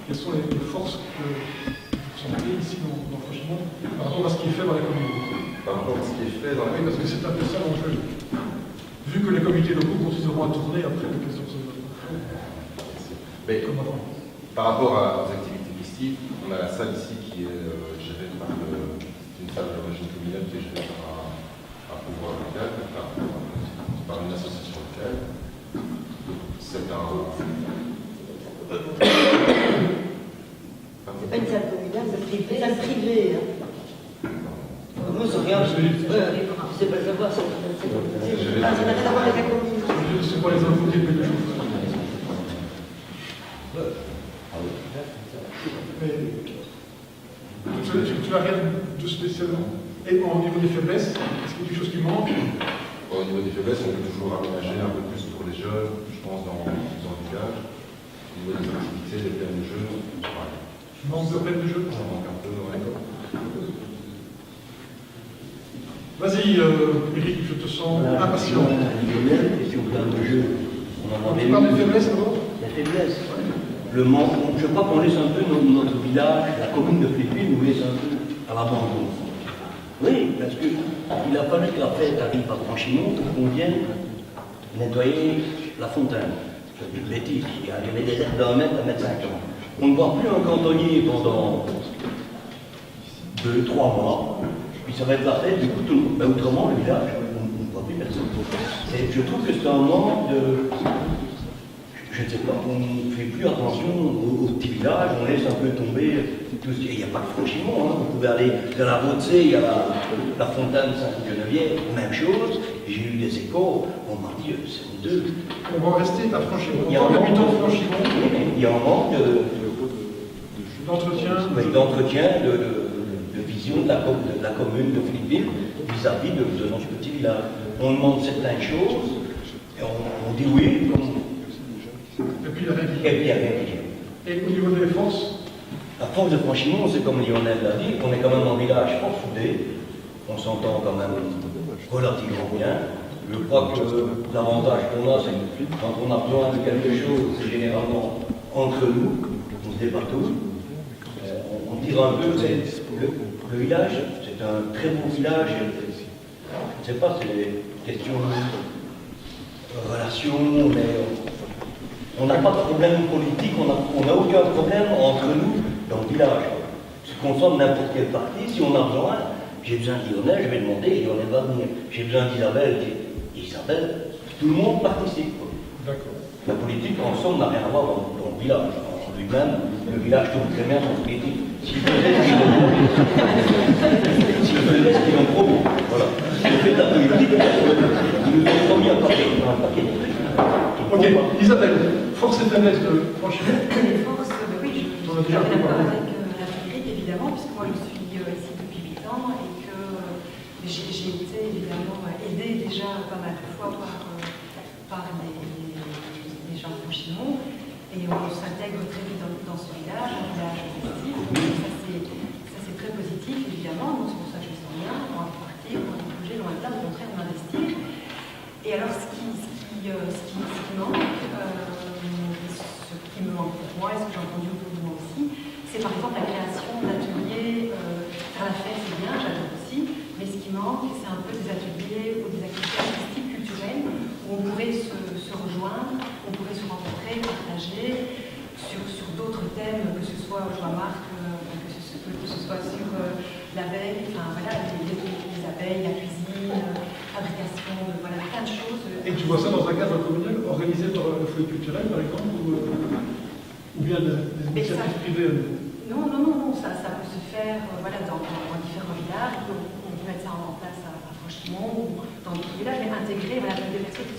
quelles sont les forces que vous sentez ici dans Franchimont par rapport à ce qui est fait dans les communautés? Par rapport à ce qui est fait dans les communautés, parce que c'est un peu ça l'enjeu. Vu que les comités locaux continueront à tourner après les questions de comme avant. Par rapport aux activités festives, on a la salle ici qui est gérée par une salle d'origine communale qui est gérée par un pouvoir local, par une association locale. C'est un. C'est pas une salle communale, c'est une salle privée. Moi, c'est rien. Je sais pas le savoir, c'est pas ça n'a rien à voir avec la commune. C'est pas les infos qui le chauffeur. Mais tu n'as rien de spécialement. Et au niveau des faiblesses, est-ce qu'il y a quelque chose qui manque? Au niveau des faiblesses, on peut toujours aménager un peu plus pour les jeunes, je pense, dans le village. Au niveau des activités, des plaines de jeux, pareil. Manque de plaines de jeux? Ça manque un peu, ouais. Vas-y, Eric, je te sens impatient. Question de jeu. Tu parles de faiblesse d'abord? La faiblesse. Le manque, je crois qu'on laisse un peu notre village, la commune de Philippines nous laisse un peu à l'abandon. Oui, parce qu'il a fallu que la fête arrive à Franchimont pour qu'on vienne nettoyer la fontaine. Je dis une bêtise, il y avait des herbes d'un mètre à 1,50 m. On ne voit plus un cantonnier pendant 2-3 mois, puis ça va être la fête, du coup tout le monde. Mais autrement, le village, on ne voit plus personne. Et je trouve que c'est un manque de. Je ne sais pas, on ne fait plus attention aux petits villages, on laisse un peu tomber tout ce qui. Il n'y a pas que Franchimont, hein. Vous pouvez aller dans la Vaudecée, il y a la fontaine Sainte-Geneviève, même chose. J'ai eu des échos, on m'a dit c'est honteux. On va rester à Franchimont. Il y a un manque de Franchimont. Il y a un manque d'entretien, de vision de la commune de Philippeville vis-à-vis de notre petit village. On demande certaines choses et on dit oui. Et puis il y a rien qui vient. Et au niveau des forces? La force de Franchimont, c'est comme Lionel l'a dit, on est quand même un village fort soudé, on s'entend quand même relativement bien. Je crois que l'avantage qu'on a, c'est que quand on a besoin de quelque chose, c'est généralement entre nous, on se débat tous. On tire un peu, le village, c'est un très beau village. Je ne sais pas, c'est des questions de relations, mais on n'a pas de problème politique, on n'a aucun problème entre nous dans le village. Ce qu'on soit de n'importe quel parti, si on a besoin, j'ai besoin de Lionel, je vais demander, et Lionel va venir. J'ai besoin d'Isabelle, Isabelle, tout le monde participe. D'accord. La politique, en somme, n'a rien à voir dans le village. En lui-même, le village tourne très bien sans politique. S'il faisait ce qu'ils ont promis, voilà. S'il fait de la politique, ils nous ont promis un paquet de trucs. Ok, Isabelle, force et faiblesse de Franchimont. Les forces, oui, je suis d'accord avec Eric, évidemment, puisque moi je suis ici depuis 8 ans et que j'ai été évidemment aidée déjà pas mal de fois par les gens de Franchimont, et on s'intègre très vite dans ce village, un village festif, donc ça c'est très positif évidemment, donc c'est pour ça que je me sens bien, on va partir, on va bouger lointain, au contraire on va investir. Et alors ce qui manque, ce qui me manque pour moi, et ce que j'ai entendu autour de moi aussi, c'est par exemple la création d'ateliers. Faire la fête, c'est bien, j'adore aussi, mais ce qui manque, c'est un peu des ateliers ou des activités artistiques, culturelles, où on pourrait se rejoindre, on pourrait se rencontrer, partager sur d'autres thèmes, que ce soit, je remarque, que ce soit sur l'abeille, enfin voilà, les abeilles, la cuisine, fabrication, voilà, plein de choses. Et tu vois ça dans un cadre communal organisé par le foyer culturel, par exemple, ou bien des initiatives privées? Non, ça peut se faire voilà, dans différents villages. On peut mettre ça en place à Franchimont ou dans d'autres villages, mais intégrer voilà, des personnes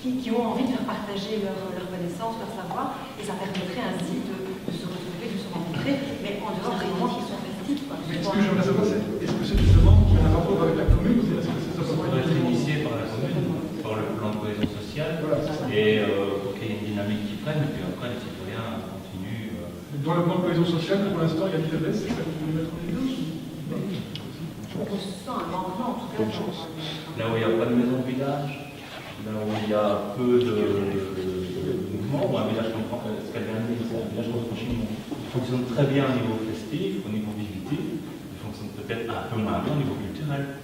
qui ont envie de faire partager leur connaissance, leur savoir, et ça permettrait ainsi de se retrouver, de se rencontrer, mais en dehors des moments qui sont festifs. Mais ce que j'aimerais savoir, c'est est-ce que c'est justement un rapport avec la commune, ou est-ce que c'est ça doit être initié par la commune, par le plan de cohésion sociale, voilà, et pour qu'il y ait une dynamique qui prenne, et puis après les citoyens continuent. Dans le plan de cohésion sociale, pour l'instant, il y a des faiblesses, c'est ça que vous voulez mettre en évidence? On sent un manquement, en tout cas. Là où il n'y a pas de maison de village, là où il y a peu de mouvements, ou un village comme ce qu'elle vient de dire, c'est un village comme Franchimont, il fonctionne très bien au niveau festif, au niveau visitif, il fonctionne peut-être un peu moins bien au niveau culturel.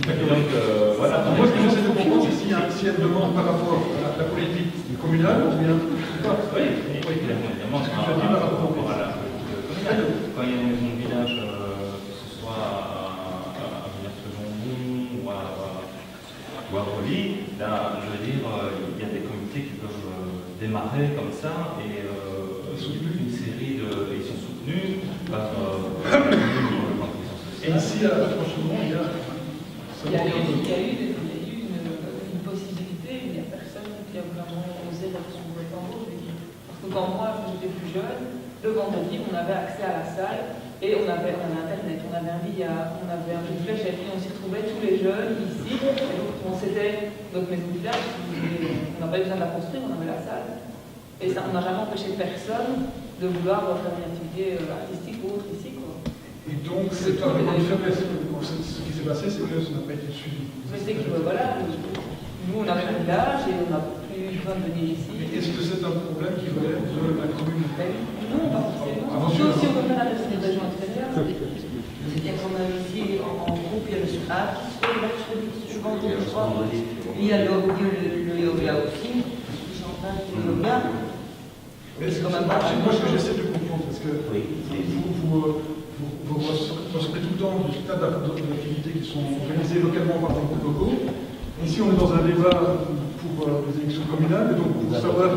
Donc voilà. Moi, ce que j'essaie de comprendre, c'est s'il y a une demande par rapport à la politique communale, ou bien. Oui, évidemment, c'est par rapport à la politique communale. Quand il y a une maison de village, que ce soit à Villers-Sejonbon ou à Roli, là, je veux dire, il y a des comités qui peuvent démarrer comme ça et une série de. Ils sont soutenus par le plan de cohésion sociale. Et ici, franchement, il y a. Il y a eu une possibilité, il n'y a personne qui a vraiment osé leur s'ouvrir en haut. Parce que quand moi j'étais plus jeune, le vendredi, on avait accès à la salle et on avait Internet, on avait un billard, on avait un jeu de fléchettes, et on s'y retrouvait tous les jeunes ici. Et donc, c'était notre maison de village, on n'a pas eu besoin de la construire, on avait la salle. Et ça, on n'a jamais empêché personne de vouloir faire une activité artistique ou autre ici, quoi. Et donc, c'est pas vraiment une faiblesse. Ce qui s'est passé, c'est que ça n'a pas été suivi. Mais c'est que voilà, nous on avait un village et on n'a plus besoin de venir ici. Mais est-ce que c'est un problème qui relève de la commune? Non, pas forcément. Sauf si on veut faire la personne des régions extérieures. Il y a quand même ici en groupe, il y a le SUAP qui se fait le mercredi, je pense, je crois. Il y a le yoga aussi, le champagne, le yoga. Mais c'est quand même pas. Moi, ce que j'essaie de comprendre, parce que vous recevez tout le temps des tas d'activités qui sont organisées localement par des groupes locaux. Ici, on est dans un débat pour les élections communales, et donc pour savoir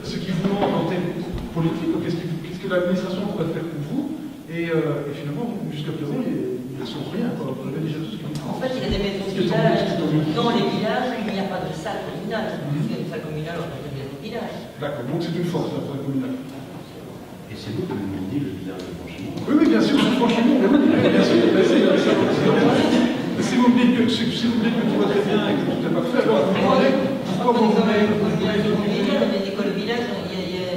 ce qui vous manque en termes politiques, qu'est-ce que l'administration pourrait faire pour vous, et finalement, jusqu'à présent, ils ne sont rien. Vous avez déjà tout ce qu'il faut. En fait, il y a des maisons de village. Dans les villages, il n'y a pas de salle communale. S'il y a une salle communale, on a une maison de village. D'accord, donc c'est une force, la salle communale. Et c'est nous qui nous dit le village de Franchimont. Oui, bien sûr, franchement, bien sûr. Mais si vous me dites que tout va très bien et que tout est parfait, alors vous me demandez pourquoi vous venez. Il y a des écoles de village, il y a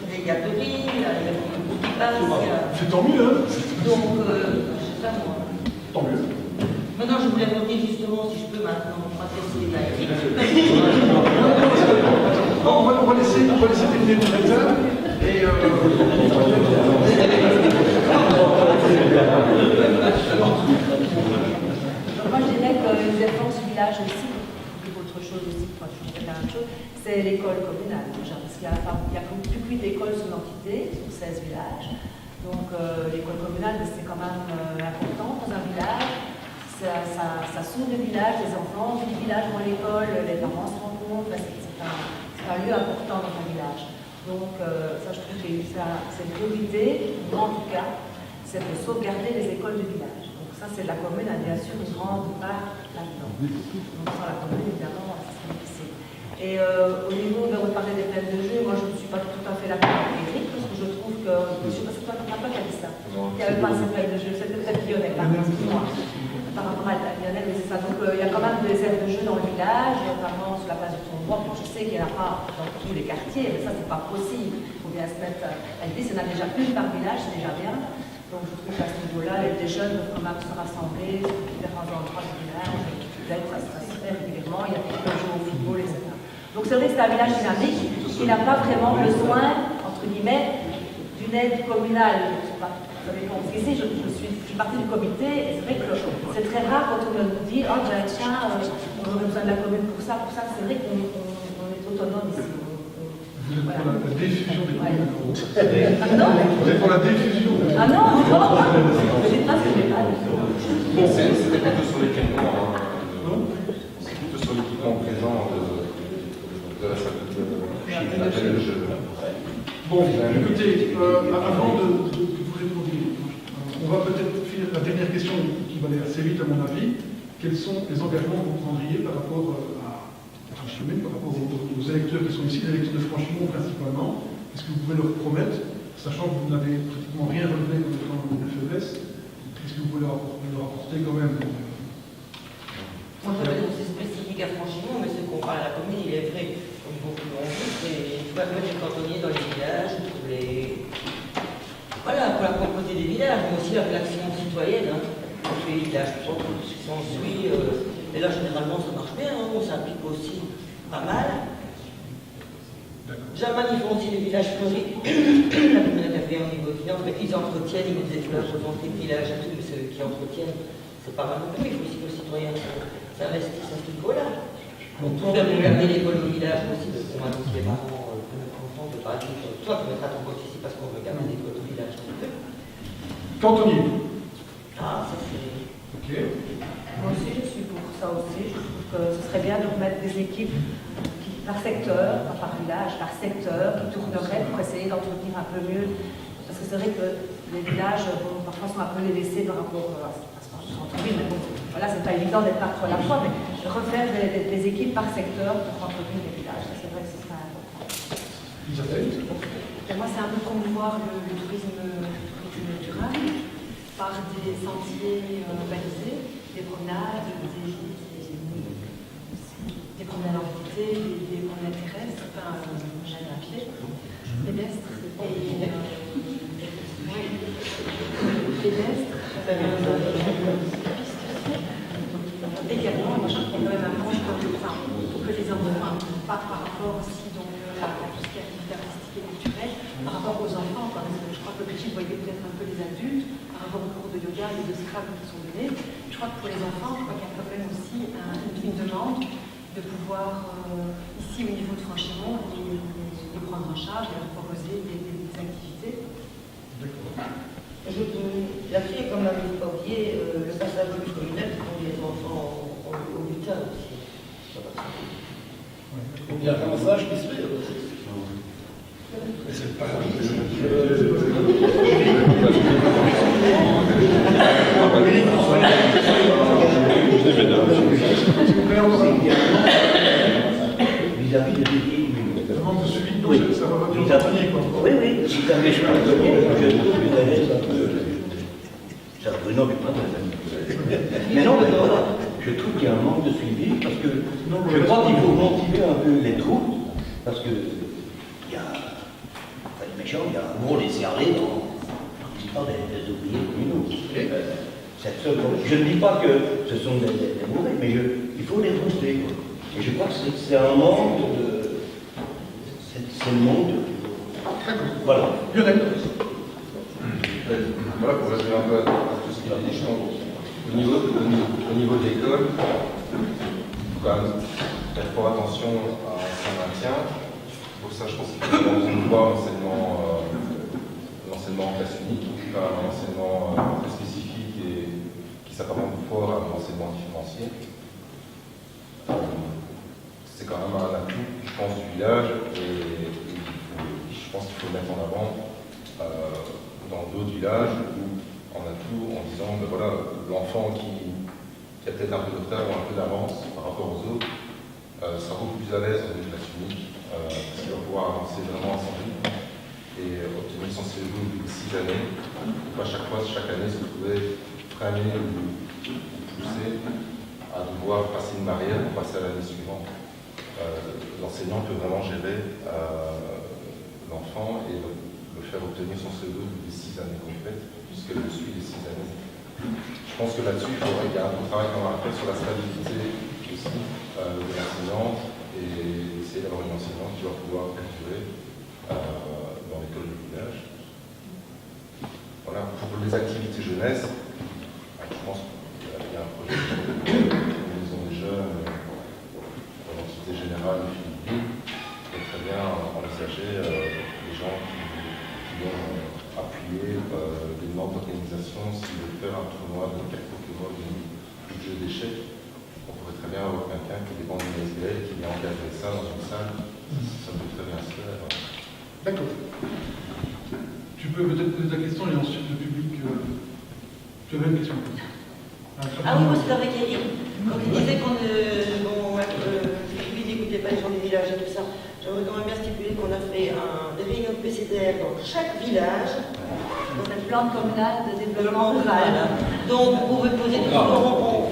des gâteries, il y a des petits passes. C'est tant mieux, hein. Donc, c'est ça, moi. Tant mieux. Maintenant, je voulais revenir justement, si je peux maintenant, m'adresser les laïcs. On va laisser terminer le examen et moi, je dirais que les efforts du village aussi, autre chose aussi, pour changer la même chose, c'est l'école communale déjà, parce qu'il y a plus que 8 écoles sur l'entité, sur 16 villages. Donc l'école communale, c'est quand même important dans un village. Ça s'ouvre le village, les enfants du village vont à l'école, les parents se rencontrent, c'est un lieu important dans un village. Donc ça, je trouve que c'est une priorité, moi en tout cas, c'est de sauvegarder les écoles du village. Donc ça, c'est la commune a bien sûr une grande part là-dedans. Donc sans la commune, évidemment, ça serait difficile. Et au niveau de reparler des peines de jeu, moi je ne suis pas tout à fait d'accord avec Eric, parce que je trouve que, je ne sais pas si toi, tu n'as pas qu'à dire ça. Il n'y avait pas ces peines de jeu, c'était peut-être Lionel, excuse-moi. Par rapport à Lionel, mais c'est ça. Donc il y a quand même des aires de jeu dans le village, notamment sur la place du Tournoi. Bon, je sais qu'il n'y en a pas dans tous les quartiers, mais ça, c'est pas possible. Il faut bien se mettre. Elle dit, il y en a déjà une par village, c'est déjà bien. Donc je trouve qu'à ce niveau-là, les jeunes peuvent quand même se rassembler sur différents endroits du village. Peut-être ça se fait régulièrement, il y a des jeux au football, etc. Donc c'est vrai que c'est un village dynamique qui n'a pas vraiment besoin, entre guillemets, d'une aide communale. Vous savez, parce qu'ici, je suis partie du comité, et c'est vrai que c'est très rare quand on me dit « Oh, tiens, on aurait besoin de la commune pour ça, c'est vrai qu'on est autonome ici. » Vous êtes pour la diffusion des communes. Ah non? Vous êtes pour la diffusion. Ah non, non, je sais pas ce que j'ai pas dit. Bon, c'était plutôt sur l'équipement, c'est plutôt sur l'équipement présent de la salle de jeu. Bon, écoutez, avant de vous répondre, on va peut-être finir la dernière question qui va aller assez vite à mon avis. Quels sont les engagements que vous prendriez par rapport à Franchimont, par rapport aux électeurs qui sont ici, les électeurs de Franchimont principalement? Est-ce que vous pouvez leur promettre, sachant que vous n'avez pratiquement rien relevé dans les faiblesses, est-ce que vous pouvez leur apporter quand même? Moi, je vais c'est spécifique à Franchimont, mais ce qu'on parle à la commune, il est vrai. Comme beaucoup l'ont dit, c'est il faut mettre les cantonniers dans les villages, pour les... Voilà, pour la propreté des villages, mais aussi l'action citoyenne. Hein. Les villages propres, qui s'ensuit. Et là, généralement, ça marche bien, hein, on s'implique aussi pas mal. Jamais ils font aussi les villages fleuris. La commune intervient au niveau de finances, mais ils entretiennent, ils mettent des fleurs aux entrées de village et tout, mais ceux qui entretiennent, c'est pas mal non plus. Il faut aussi que le citoyen s'investisse à ce niveau-là. On peut regarder l'école au village aussi, parce qu'on m'a dit que les parents de notre enfant ne pas dire toi, tu mettras ton pote ici parce qu'on veut garder l'école au village. Cantonnier. Ah, ça c'est. Ok. Moi aussi, je suis pour ça aussi. Je trouve que ce serait bien de remettre des équipes par secteur, pas par village, par secteur, qui tourneraient pour essayer d'entretenir un peu mieux. Parce que c'est vrai que les villages, bon, parfois, sont un peu délaissés par rapport à ce centre-ville, mais bon, voilà, c'est pas évident d'être partout à la fois, mais refaire des équipes par secteur pour entretenir les villages, c'est vrai que ce serait important. Pour moi, c'est un peu promouvoir le tourisme durable par des sentiers balisés, des promenades, des promenades en vitesse, des promenades terrestres, enfin, j'aime à pied, pédestres, pédestres. Également, moi je trouve quand même un point pour que les enfants, pas par rapport aussi donc, à tout ce qui est activité artistique et culturelle, par rapport aux enfants, parce que je crois que l'objectif voyait peut-être un peu les adultes, par rapport aux cours de yoga et de Scrabble qui sont donnés. Je crois que pour les enfants, je crois qu'il y a quand même aussi une demande de pouvoir, ici au niveau de Franchimont, les prendre en charge et leur proposer des activités. La fille, comme l'avait pas oublié, le passage du communal pour les enfants au butin aussi. Il y a un ramassage qui se fait aussi. Mais c'est pas Vis-à-vis de l'équipe. Demande de suivi, Oui. ça va Oui, accompagner, quoi. oui, vis-à-vis je trouve une reste un peu. Ça, Bruno, mais pas très. Mais non, mais voilà, je trouve qu'il y a un manque de suivi parce que je crois qu'il faut motiver un peu les troupes parce que il y a, pas les méchants, il y a un gros laisser-aller dans l'histoire des ouvriers communaux. Je ne dis pas que ce sont des mauvais, mais il faut les booster. Quoi. Et je crois que c'est un manque de. C'est le manque de. Voilà. Voilà, pour résumer un peu tout ce qu'il a dit, je pense, au niveau de l'école, il faut quand même faire fort attention à son maintien. Pour ça, je pense qu'il faut voir l'enseignement en classe unique, un enseignement très spécifique et qui s'apparente fort à l'enseignement différencié. C'est quand même un atout, je pense, du village et je pense qu'il faut le mettre en avant dans d'autres villages où en atout en disant ben voilà, l'enfant qui a peut-être un peu de retard ou un peu d'avance par rapport aux autres sera beaucoup plus à l'aise dans une classe unique parce qu'il va pouvoir avancer vraiment à son rythme et obtenir son CE2 au bout de 6 années. Pas chaque année se trouver freiné ou poussé à devoir passer une barrière pour passer à l'année suivante. L'enseignant peut vraiment gérer l'enfant et le faire obtenir son CE2 des 6 années complètes, puisqu'elle le suit les 6 années. Je pense que là-dessus, il y a un travail qu'on va faire sur la stabilité aussi de l'enseignante et essayer d'avoir une enseignante qui va pouvoir perdurer dans l'école du village. Voilà, pour les activités jeunesse, je pense qu'il y a un projet de maison des jeunes dans l'entité générale de Philippines, qui est très bien envisagé les gens qui vont appuyer des normes d'organisation s'ils veulent faire un tournoi de cartes Pokémon ou de jeux d'échecs. On pourrait très bien avoir quelqu'un qui dépend d'une SBL qui vient encadrer ça dans une salle. Ça peut très bien se faire. D'accord. Tu peux peut-être poser ta question et ensuite le public. Tu avais une question. Ah oui, moi c'est avec Eric. Quand il disait qu'on n'écoutait pas les gens du village et tout ça, j'aimerais quand même bien stipuler qu'on a fait des réunions de PCDR dans chaque village. Donc un plan communal de développement rural. Donc vous pouvez poser des questions,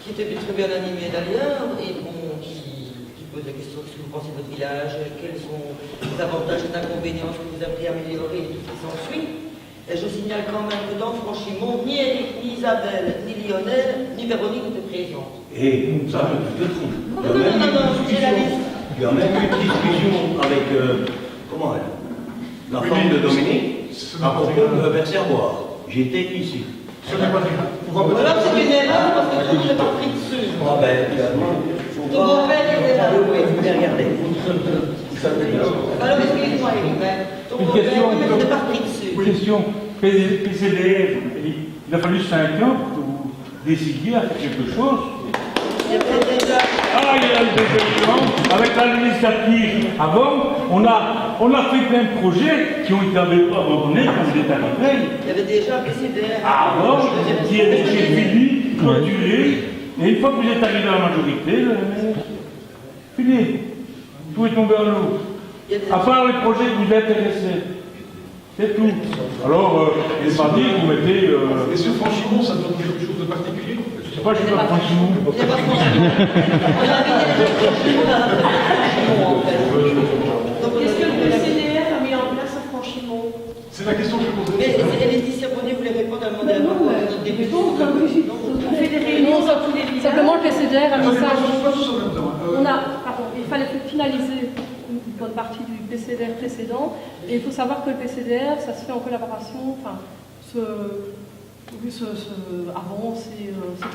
qui était très bien animé d'ailleurs, et bon, qui pose la question de ce que vous pensez de votre village, quels sont les avantages et inconvénients que vous aimeriez améliorer et tout ce qui s'ensuit. Et je signale quand même que dans Franchimont, ni Eric, ni Isabelle, ni Lionel, ni Véronique n'étaient présentes. Et ça, je te trompe. Non, j'ai la liste. Il y a même eu une discussion avec, comment elle, la femme de Dominique, à propos de Verserbois. J'étais ici. Ce n'est pas grave. Alors c'est une erreur parce que tout n'est pas pris dessus. Ah ben, finalement, Ton beau-père était là. vous pouvez regarder. Alors excuse-moi Eric, mais ton beau-père n'était pas pris dessus. Une question. PCDR, il a fallu 5 ans pour que vous décidiez à faire quelque chose. Il y avait déjà. Ah, il y a eu des élections. Avec la législative avant, on a fait plein de projets qui ont été abandonnés quand vous êtes arrivé. Il y avait déjà un PCDR. Avant, qui est fini, clôturé. Et une fois que vous êtes arrivé à la majorité, fini. Tout est tombé à l'eau. À part les projets qui vous intéressaient. C'est tout. Alors, il n'est pas dit que vous mettez. Et sur Franchimont, ça donne quelque chose de particulier? Je sais pas, je suis pas Franchimont. Il n'y a pas Franchimont. On a invité les gens de Franchimont en fait. Donc, est-ce que le CDR a mis en place à Franchimont? C'est la question que je posais. Mais Laetitia Bonnet voulait répondre à un modèle. On fait des réunions dans tous les villages. Simplement, le PCDR a mis ça. Il fallait finaliser une bonne partie du PCDR précédent. Et il faut savoir que le PCDR, ça se fait en collaboration, ce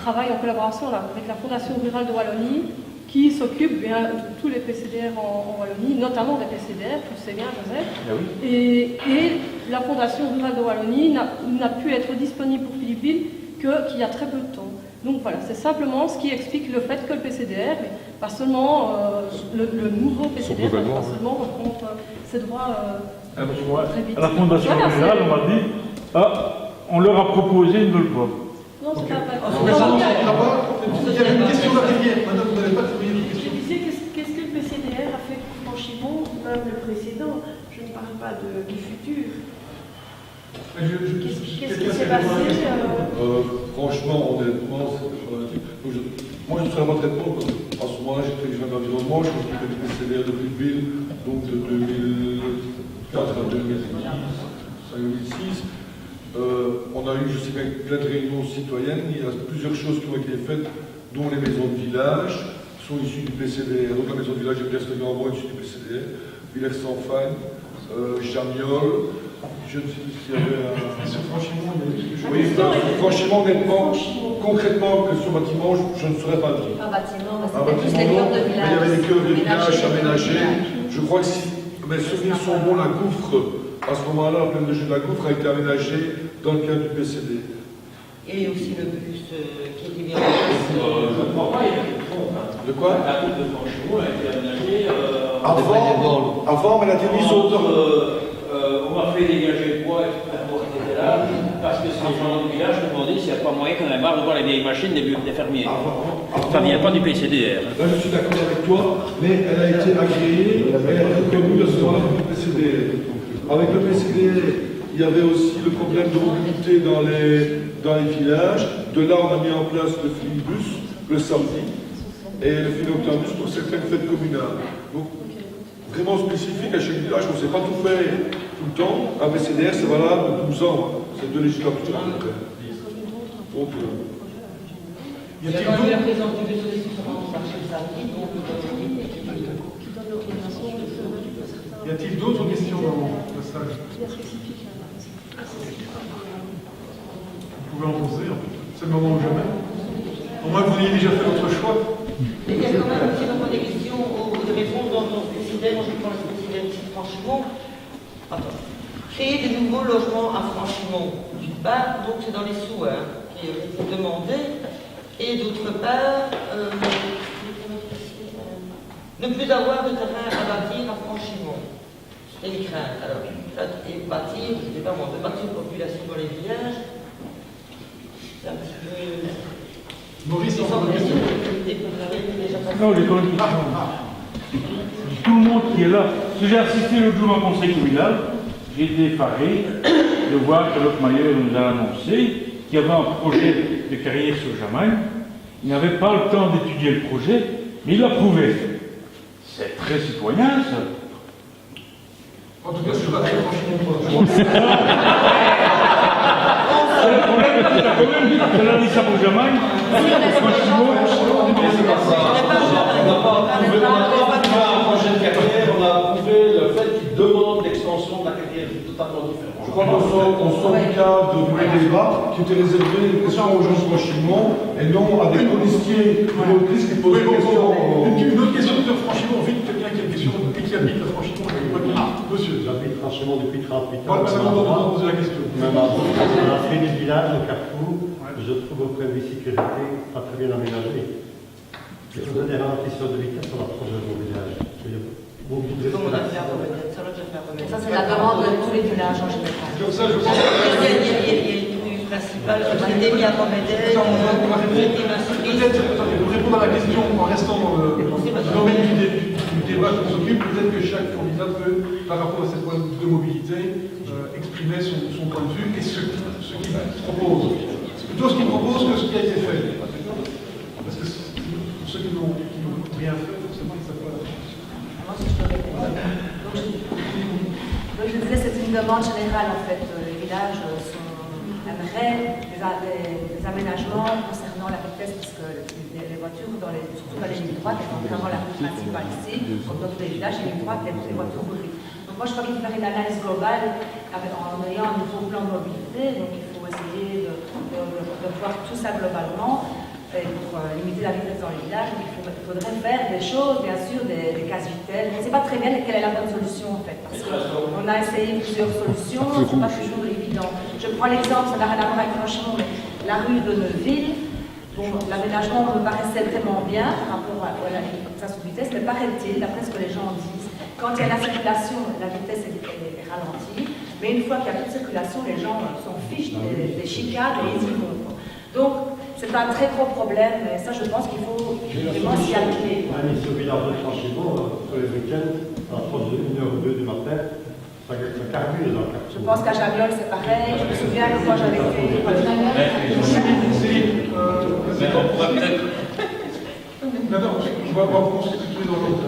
travail en collaboration avec la Fondation Rurale de Wallonie, qui s'occupe bien de tous les PCDR en Wallonie, notamment des PCDR, tu sais bien, Joseph. Ah oui. Et la Fondation Rurale de Wallonie n'a pu être disponible pour Philippine qu'il y a très peu de temps. Donc voilà, c'est simplement ce qui explique le fait que le PCDR, mais pas seulement le nouveau PCDR, pas seulement reprendre ses droits très vite. À la Fondation Rurale, on m'a dit, on leur a proposé, ils ne veulent pas. Non, c'est pas Il y avait une question derrière. Madame, vous n'avez pas trouvé une question. Je disais, qu'est-ce que le PCDR a fait pour Franchimont, même le précédent? Je ne parle pas du futur. Qu'est-ce qui s'est passé Franchement, honnêtement, c'est relatif. Moi, je serais à votre réponse. À ce moment-là, j'étais président d'environnement, je m'occupais du PCDR de Ville, donc de 2004 à 2006. On a eu, je sais bien, plein de réunions citoyennes. Il y a plusieurs choses qui ont été faites, dont les maisons de village sont issues du PCDR. Donc la maison de village de Villers-le-Grand est issue du PCDR. Villers-sans-Fagne, Chamiol. Je ne sais plus s'il y avait un. Sur Franchimont, il y a eu quelque chose. Oui, franchement, honnêtement, concrètement, que sur bâtiment, je ne saurais pas dire. Un bâtiment, Un bâtiment, non. Il y avait des cœurs de village aménagés. Je crois que si mes souvenirs sont bons, la gouffre, à ce moment-là, la plaine de jeu de la gouffre a été aménagée dans le cadre du PCD. Et aussi le bus qui était bien en place. Je ne crois pas, il y a quelque chose. De quoi? La route de Franchimont a été aménagée. Avant, mais la télévision. On m'a fait dégager le bois, etc. Parce que ces gens du village me demandaient s'il n'y a pas moyen qu'on ait marre de voir les vieilles machines des fermiers. Ça ne vient pas du PCDR. Là, je suis d'accord avec toi, mais elle a été agréée, elle a été connue à ce moment-là pour le PCDR. Avec le PCDR, il y avait aussi le problème de mobilité dans les villages. De là, on a mis en place le Flibus le samedi et le Philoctambus pour certaines fêtes communales. Donc, vraiment spécifique à chaque village, on ne sait pas tout faire tout le temps. Un PCDR, c'est valable de 12 ans, c'est 2 législatures à peu près. Donc, y a-t-il quand même la présence du bus aussi sur le marché le samedi, donc y a-t-il d'autres questions dans la salle? Vous pouvez en poser, c'est le moment ou jamais. Au moins, vous ayez déjà fait votre choix. Mais il y a quand même aussi des questions de réponse dans le PCDR. Moi, je prends le PCDR ici de Franchimont. Attends. Créer des nouveaux logements à Franchimont, d'une part, donc c'est dans les sous qui est demandé, et d'autre part, ne plus avoir de terrain à bâtir à Franchimont. C'est une crainte. Alors, et bâtir, je ne sais pas moi, de bâtir une population dans les villages, c'est un petit peu. Maurice, non, les conditions. Tout le monde qui est là. Si j'ai assisté l'autre jour à un conseil communal, j'ai été effaré de voir que l'autre Mailleur nous a annoncé qu'il y avait un projet de carrière sur Jamagne. Il n'avait pas le temps d'étudier le projet, mais il l'a prouvé. C'est très citoyen, ça. En tout cas, je ne suis pas très franchement. C'est le problème que tu as quand même dit. Tu as dit ça pour Jamagne. Franchement, on n'a pas approuvé un projet de carrière, on a approuvé le fait qu'il demande l'extension de la carrière, c'est totalement différent. je crois qu'on sort du cas de débat qui était réservé aux gens de Franchimont et non à des colistiers qui posent des questions. Une autre question de Franchimont, vite, quelqu'un qui a une question depuis qui habite à Franchimont. Monsieur, j'habite Franchimont depuis 38 ans. Voilà, ça va vous poser la question. Même à l'entrée du village, au Carrefour, je trouve au point de vue sécurité pas très bien aménagé. Je vous donne des ralentissements de vitesse sur l'approche de mon village. Ça, c'est la demande de tous les villages en général. Comme ça, je pense il y a une rue principale qui a été bien remédiée. Peut-être, pour répondre à la question, en restant dans le domaine du débat qu'on s'occupe, peut-être que chaque candidat peut, par rapport à cette problème de mobilité, exprimer son point de vue et ce qu'il propose. C'est plutôt ce qu'il propose que ce qui a été fait. Parce que pour ceux qui n'ont rien fait, forcément, ils ne savent pas. Donc je disais, c'est une demande générale en fait. Les villages aimeraient des aménagements concernant la vitesse, parce que les voitures, surtout dans les lignes droites, elles sont vraiment la route principale ici, comme dans tous les villages, les lignes droites, les voitures roulent vite. Donc moi je crois qu'il faut faire une analyse globale en ayant un nouveau plan de mobilité, donc il faut essayer de voir tout ça globalement. Et pour limiter la vitesse dans les villages, il faudrait faire des choses, bien sûr, des cases vitelles. On ne sait pas très bien quelle est la bonne solution en fait, parce qu'on a essayé plusieurs solutions, ce n'est pas toujours évident. Je prends l'exemple, ça n'a rien à voir avec Franchemont, mais la rue de Neuville, bon, l'aménagement me paraissait vraiment bien par rapport à la vitesse sous vitesse, mais paraît-il, d'après ce que les gens disent, quand il y a la circulation, la vitesse est ralentie, mais une fois qu'il y a plus de circulation, les gens s'en fichent des chicanes et ils y vont. Donc, c'est un très gros problème, et ça, je pense qu'il faut vraiment s'y appliquer. Ici au village de Franchemont, tous les week-ends, à l'approche de 1h ou 2 du matin, ça carbure dans le quartier. Je pense qu'à Javiol, c'est pareil. Je me souviens que moi, j'avais fait... Mais on pourrait peut-être... Non, on va vous constituer dans l'autre.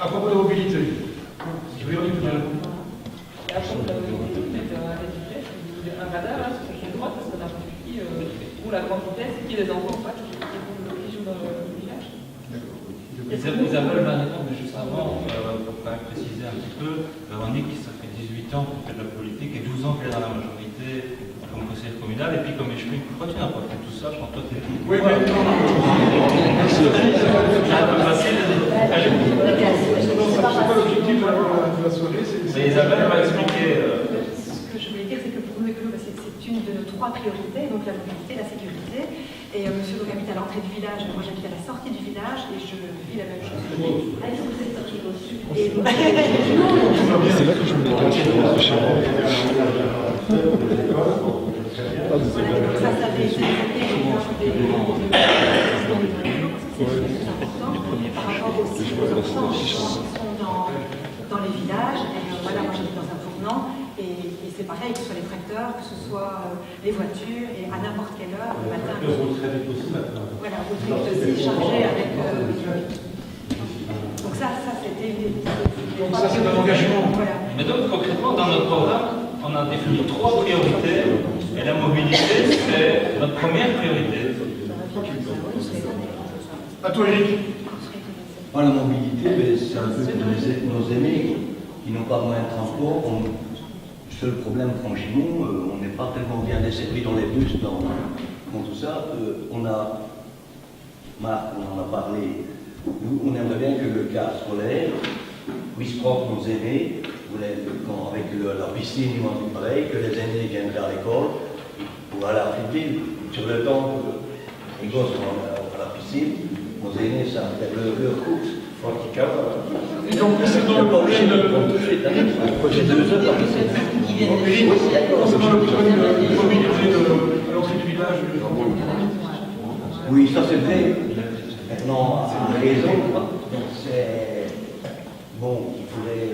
À propos de mobilité, je vais y revenir. À propos de la mobilité, un radar là, sur la droite, parce qu'on a compris qui roule à grande vitesse et qui les envoie ou pas, qui jouent dans le village. Isabelle Vanéron, mais juste avant, pour quand même préciser un petit peu, Véronique, ça fait 18 ans qu'elle fait de la politique et 12 ans qu'elle est dans la majorité comme conseillère communale, et puis comme échevin. Pourquoi tu n'as pas fait tout ça? Je pense que toi, tu es... Oui, mais non. C'est un peu facile de dire. C'est pas l'objectif de la soirée, c'est... Isabelle va expliquer... Ce que je voulais dire, c'est que pour nous, c'est une de nos 3 priorités, donc la mobilité, la sécurité. Et monsieur donc habite à l'entrée du village, moi j'habite à la sortie du village et je vis la même chose. Ah, vous êtes sorti au sud. C'est là que je me déplace chez moi. Ça fait été par rapport aussi aux enfants qui sont dans les villages. Et voilà, moi j'habite dans un tournant. Et c'est pareil, que ce soit les tracteurs, que ce soit les voitures, et à n'importe quelle heure, le matin. Voilà, route aussi chargée avec... Donc ça c'était... Donc ça c'est un engagement. Voilà. Mais donc concrètement, dans notre programme, on a défini 3 priorités, et la mobilité, c'est notre première priorité. À toi, Eric. La mobilité, c'est un peu comme nos aînés qui n'ont pas moyen de transport. Le seul problème, franchement, on n'est pas tellement bien desservi dans les bus, dans tout ça. Marc, on en a parlé. Nous, on aimerait bien que le cas scolaire puisse prendre nos aînés, avec la piscine ou un truc pareil, que les aînés viennent vers l'école pour aller à la ville. Sur le temps que les gosses vont à la piscine, nos aînés savent faire leur course. Et donc, c'est dans le projet de... J'ai 2 heures par piscine. C'est dans le projet de mobilité de l'entrée du village. Oui, ça c'est vrai. Maintenant, à raison, c'est... Bon, il faudrait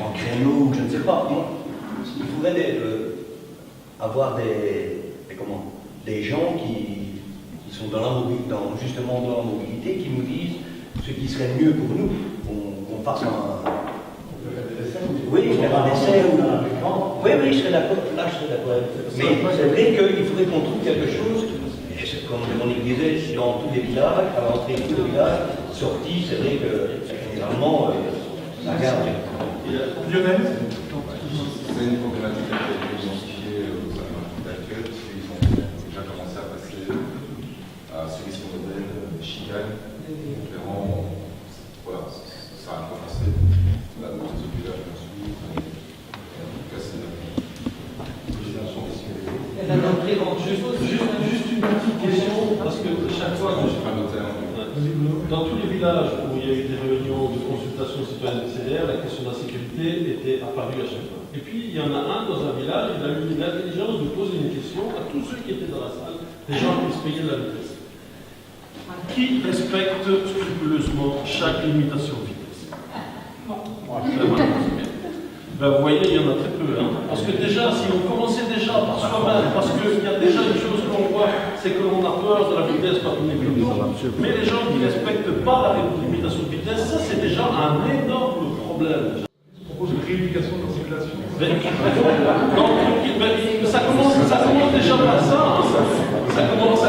en créneau, je ne sais pas. Il faudrait avoir des gens qui sont justement dans la mobilité, qui nous disent ce qui serait mieux pour nous, qu'on fasse un... Oui, faire un essai ou... Oui, je serais d'accord, là je serais d'accord. Mais c'est vrai qu'il faudrait qu'on trouve quelque chose, comme on disait, dans tous les villages, à l'entrée de tous les villages, sortie, c'est vrai que généralement, ça garde. Lionel? C'est une problématique qui a été identifiée aux autorités actuelles, parce qu'ils ont déjà commencé à passer à solution modèle, chicane. Vraiment, voilà, ça a commencé. Là, dans les villages, bien sûr. En tout cas, c'est Juste une petite question, parce que chaque fois, dans tous les villages où il y a eu des réunions de consultation citoyenne de CDR, la question de la sécurité était apparue à chaque fois. Et puis, il y en a un dans un village, il a eu l'intelligence de poser une question à tous ceux qui étaient dans la salle, des gens qui se payaient de la vitesse. Qui respecte scrupuleusement chaque limitation de vitesse? Ben, vous voyez, il y en a très peu. Parce que déjà, si on commençait déjà par soi-même, parce qu'il y a déjà une chose qu'on voit, c'est que l'on a peur de la vitesse quand on est plus lourd. Mais les gens qui ne respectent pas la limitation de vitesse, ça c'est déjà un énorme problème. Ça commence déjà par ça. Ça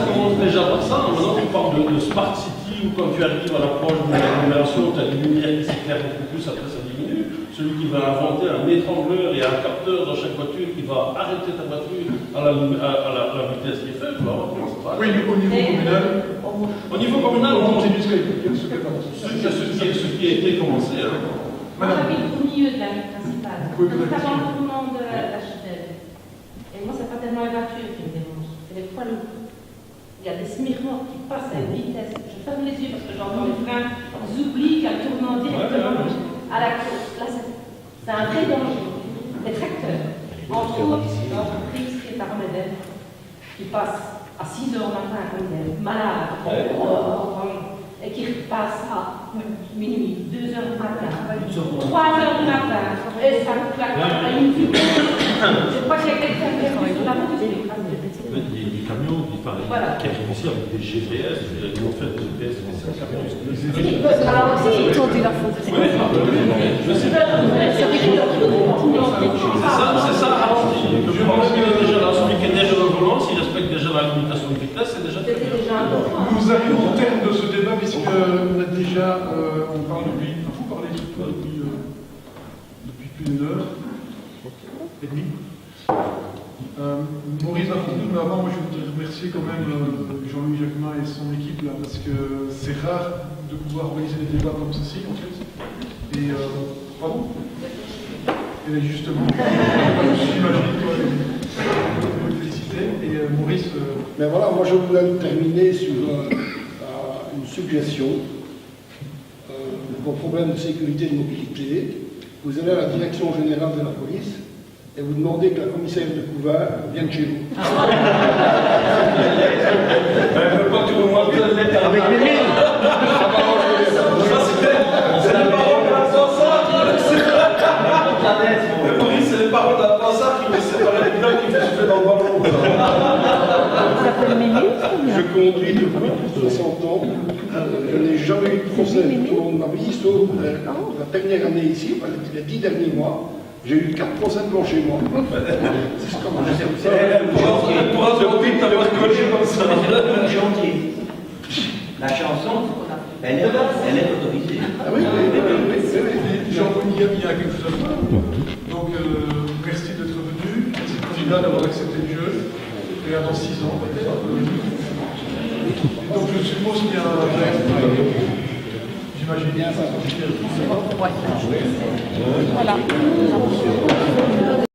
commence déjà par ça. Maintenant, tu parles de Smart City où quand tu arrives à l'approche de l'agglomération, tu as des lumières qui s'éclairent beaucoup plus, après ça diminue. Celui qui va inventer un étrangleur et un capteur dans chaque voiture qui va arrêter ta voiture à la vitesse qui est faite, tu vas voir comment ça va. Oui, mais au niveau communal. Au niveau communal, on continue ce qui a été commencé. Moi, j'habite au milieu de la rue principale, juste avant le tournant de la Châtelle. Et moi, c'est pas tellement les voitures qui me dérangent, c'est les poids lourds. Il y a des smirnoks qui passent à une vitesse. Je ferme les yeux parce que j'entends les freins. J'oublie qu'il y a le tournant directement à la course. Là, c'est un vrai danger. Les tracteurs, entre autres, l'entreprise qui est à Romedel, qui passe à 6 h du matin comme des malades, et qui repasse à minuit, 2 h du matin, 3 h du matin, et ça claque à une vitesse. Je crois qu'il y a quelqu'un qui est sur la route. Des camions qui arrivent ici avec des GPS, ils ont fait des GPS, c'est un camion. Alors aussi, ils ont dû la faute. Je sais pas. C'est ça, ralenti. Je pense qu'il est déjà là, celui qui est déjà dans le volant, s'il respecte déjà la limitation de vitesse, c'est déjà très bien. Nous arrivons au terme de ce débat puisque on a déjà, on parle depuis, vous parlez depuis plus d'une heure et demie. Maurice va conclure, mais avant, moi je voudrais remercier quand même Jean-Louis Jacquemin et son équipe là, parce que c'est rare de pouvoir organiser des débats comme ceci en fait. Et pardon. Et justement, j'imagine que vous féliciter. Et Maurice. Mais voilà, moi je voulais terminer sur une suggestion. Pour problème de sécurité et de mobilité, vous allez à la direction générale de la police et vous demandez que la commissaire de Couvert vienne chez vous. Avec les mines. C'est les paroles d'un c'est les paroles d'un penseur qui veut séparer les blocs qui fait souffler dans le ballon. Je conduis depuis 60 ans. Je n'ai jamais eu de procès tout au long de ma vie, sauf la dernière année ici, les 10 derniers mois. J'ai eu 4 procès de blanchiment. C'est comme ça. La chanson, elle est autorisée. Ah oui, Jean-Paul, il y a quelque chose à faire. Donc, merci d'être venu. Merci, Président, d'avoir accepté le jeu. Et à dans 6 ans, peut-être. Donc, je suppose qu'il y a un. J'imagine bien ça. Voilà.